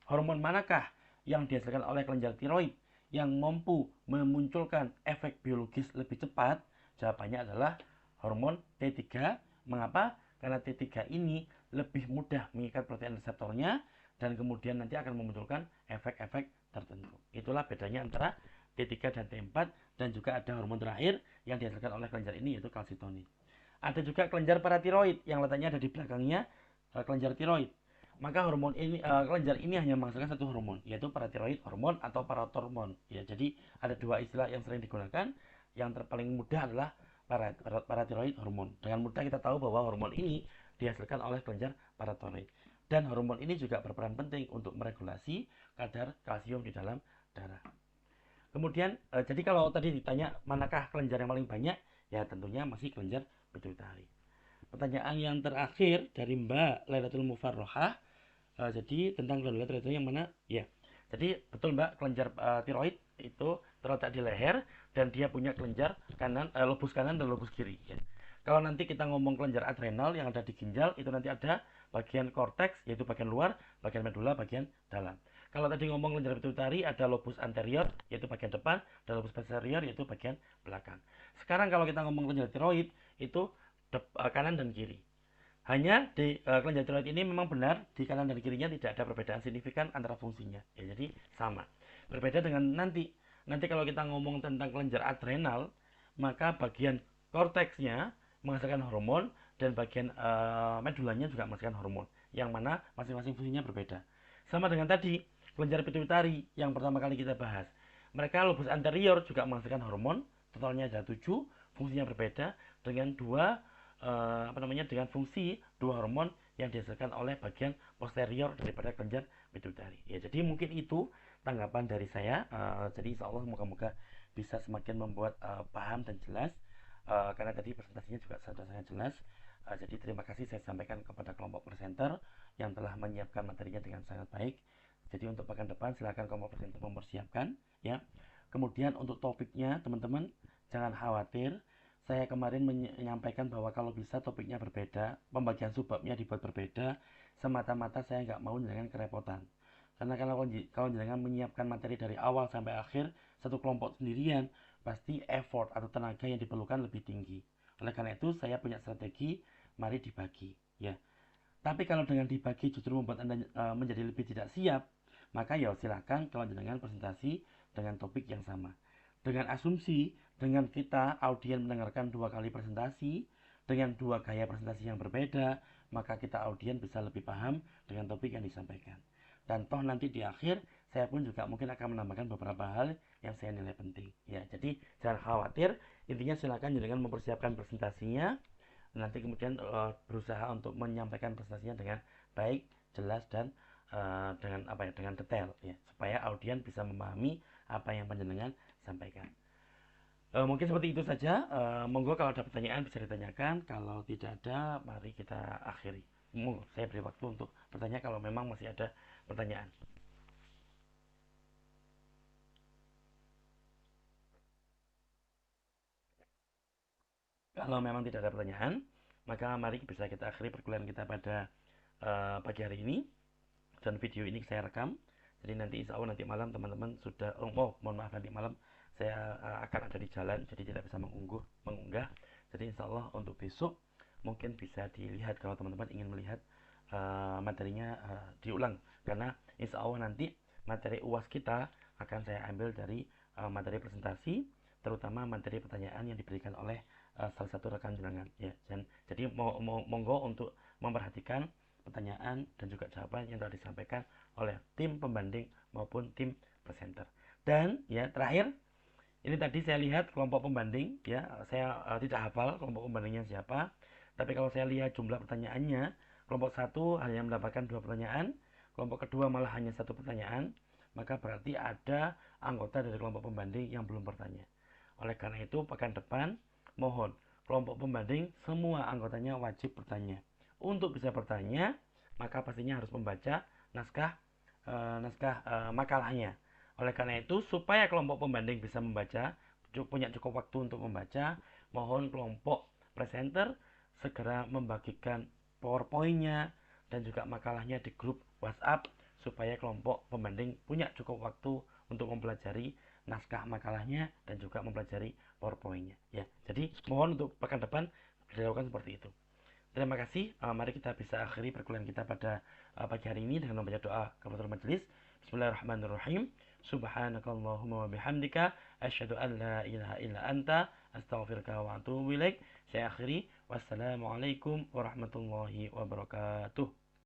hormon manakah yang dihasilkan oleh kelenjar tiroid yang mampu memunculkan efek biologis lebih cepat, jawabannya adalah hormon T3. Mengapa? Karena T3 ini lebih mudah mengikat protein reseptornya dan kemudian nanti akan memunculkan efek-efek tertentu. Itulah bedanya antara T3 dan T4, dan juga ada hormon terakhir yang dihasilkan oleh kelenjar ini, yaitu kalsitonin. Ada juga kelenjar paratiroid yang letaknya ada di belakangnya kelenjar tiroid. Maka kelenjar ini hanya menghasilkan satu hormon, yaitu paratiroid hormon atau paratormon. Ya, jadi ada dua istilah yang sering digunakan. Yang paling mudah adalah paratiroid hormon. Dengan mudah kita tahu bahwa hormon ini dihasilkan oleh kelenjar paratiroid. Dan hormon ini juga berperan penting untuk meregulasi kadar kalsium di dalam darah. Kemudian, jadi kalau tadi ditanya manakah kelenjar yang paling banyak, ya tentunya masih kelenjar pituitari. Pertanyaan yang terakhir dari Mbak Lailatul Mufarrohah, jadi tentang kelenjar tiroid yang mana? Ya, jadi betul Mbak, kelenjar tiroid itu terletak di leher dan dia punya kelenjar kanan, lobus kanan dan lobus kiri. Ya. Kalau nanti kita ngomong kelenjar adrenal yang ada di ginjal, itu nanti ada bagian korteks, yaitu bagian luar, bagian medula, bagian dalam. Kalau tadi ngomong kelenjar pituitari, ada lobus anterior, yaitu bagian depan, dan lobus posterior, yaitu bagian belakang. Sekarang kalau kita ngomong kelenjar tiroid, itu kanan dan kiri. Hanya di kelenjar tiroid ini memang benar, di kanan dan kirinya tidak ada perbedaan signifikan antara fungsinya. Ya, jadi sama. Berbeda dengan nanti kalau kita ngomong tentang kelenjar adrenal, maka bagian korteksnya menghasilkan hormon dan bagian medulanya juga menghasilkan hormon, yang mana masing-masing fungsinya berbeda. Sama dengan tadi kelenjar pituitari yang pertama kali kita bahas, mereka lobus anterior juga menghasilkan hormon, totalnya ada 7, fungsinya berbeda dengan dengan fungsi dua hormon yang dihasilkan oleh bagian posterior daripada kelenjar pituitari. Ya, jadi mungkin itu tanggapan dari saya. Jadi insya Allah moga-moga bisa semakin membuat paham dan jelas. Karena tadi presentasinya juga sudah sangat jelas. Jadi terima kasih saya sampaikan kepada kelompok presenter yang telah menyiapkan materinya dengan sangat baik. Jadi untuk pekan depan silakan kelompok presenter mempersiapkan, ya. Kemudian untuk topiknya teman-teman jangan khawatir. Saya kemarin menyampaikan bahwa kalau bisa topiknya berbeda, pembagian subbabnya dibuat berbeda, semata-mata saya nggak mau jenengan kerepotan. Karena kalau jenengan menyiapkan materi dari awal sampai akhir, satu kelompok sendirian, pasti effort atau tenaga yang diperlukan lebih tinggi. Oleh karena itu saya punya strategi, mari dibagi, ya. Tapi kalau dengan dibagi justru membuat Anda menjadi lebih tidak siap, maka ya silakan kalau jenengan presentasi dengan topik yang sama. Dengan asumsi, dengan kita audien mendengarkan 2 kali presentasi, dengan 2 gaya presentasi yang berbeda, maka kita audien bisa lebih paham dengan topik yang disampaikan. Dan toh nanti di akhir, saya pun juga mungkin akan menambahkan beberapa hal yang saya nilai penting. Ya, jadi jangan khawatir, intinya silakan jenengan mempersiapkan presentasinya, nanti kemudian berusaha untuk menyampaikan presentasinya dengan baik, jelas, dan dengan detail ya, supaya audiens bisa memahami apa yang panjenengan sampaikan. Mungkin seperti itu saja. Monggo kalau ada pertanyaan bisa ditanyakan. Kalau tidak ada, mari kita akhiri. Saya beri waktu untuk bertanya kalau memang masih ada pertanyaan. Kalau memang tidak ada pertanyaan, maka mari bisa kita akhiri perkuliahan kita pada pagi hari ini. Dan video ini saya rekam. Jadi nanti insya Allah nanti malam teman-teman sudah, mohon maaf, nanti malam saya akan ada di jalan, jadi tidak bisa mengunggah. Jadi insya Allah untuk besok mungkin bisa dilihat kalau teman-teman ingin melihat materinya diulang, karena insya Allah nanti materi UAS kita akan saya ambil dari materi presentasi, terutama materi pertanyaan yang diberikan oleh salah satu rekan jenengan ya. Jadi monggo untuk memperhatikan pertanyaan dan juga jawaban yang telah disampaikan oleh tim pembanding maupun tim presenter. Dan ya terakhir, ini tadi saya lihat kelompok pembanding ya, saya tidak hafal kelompok pembandingnya siapa, tapi kalau saya lihat jumlah pertanyaannya, kelompok 1 hanya mendapatkan 2 pertanyaan, kelompok kedua malah hanya 1 pertanyaan, maka berarti ada anggota dari kelompok pembanding yang belum bertanya. Oleh karena itu pekan depan mohon kelompok pembanding semua anggotanya wajib bertanya. Untuk bisa bertanya, maka pastinya harus membaca naskah makalahnya. Oleh karena itu, supaya kelompok pembanding bisa membaca, punya cukup waktu untuk membaca, mohon kelompok presenter segera membagikan PowerPoint-nya dan juga makalahnya di grup WhatsApp, supaya kelompok pembanding punya cukup waktu untuk mempelajari naskah makalahnya dan juga mempelajari PowerPoint-nya. Ya, jadi mohon untuk pekan depan dilakukan seperti itu. Terima kasih. Mari kita bisa akhiri perkuliahan kita pada pagi hari ini dengan membaca doa kafaratul majelis. Bismillahirrahmanirrahim. Subhanakallahumma wa bihamdika asyhadu an la ilaha illa anta astaghfiruka wa atubu ilaik. Saya akhiri. Wassalamualaikum warahmatullahi wabarakatuh.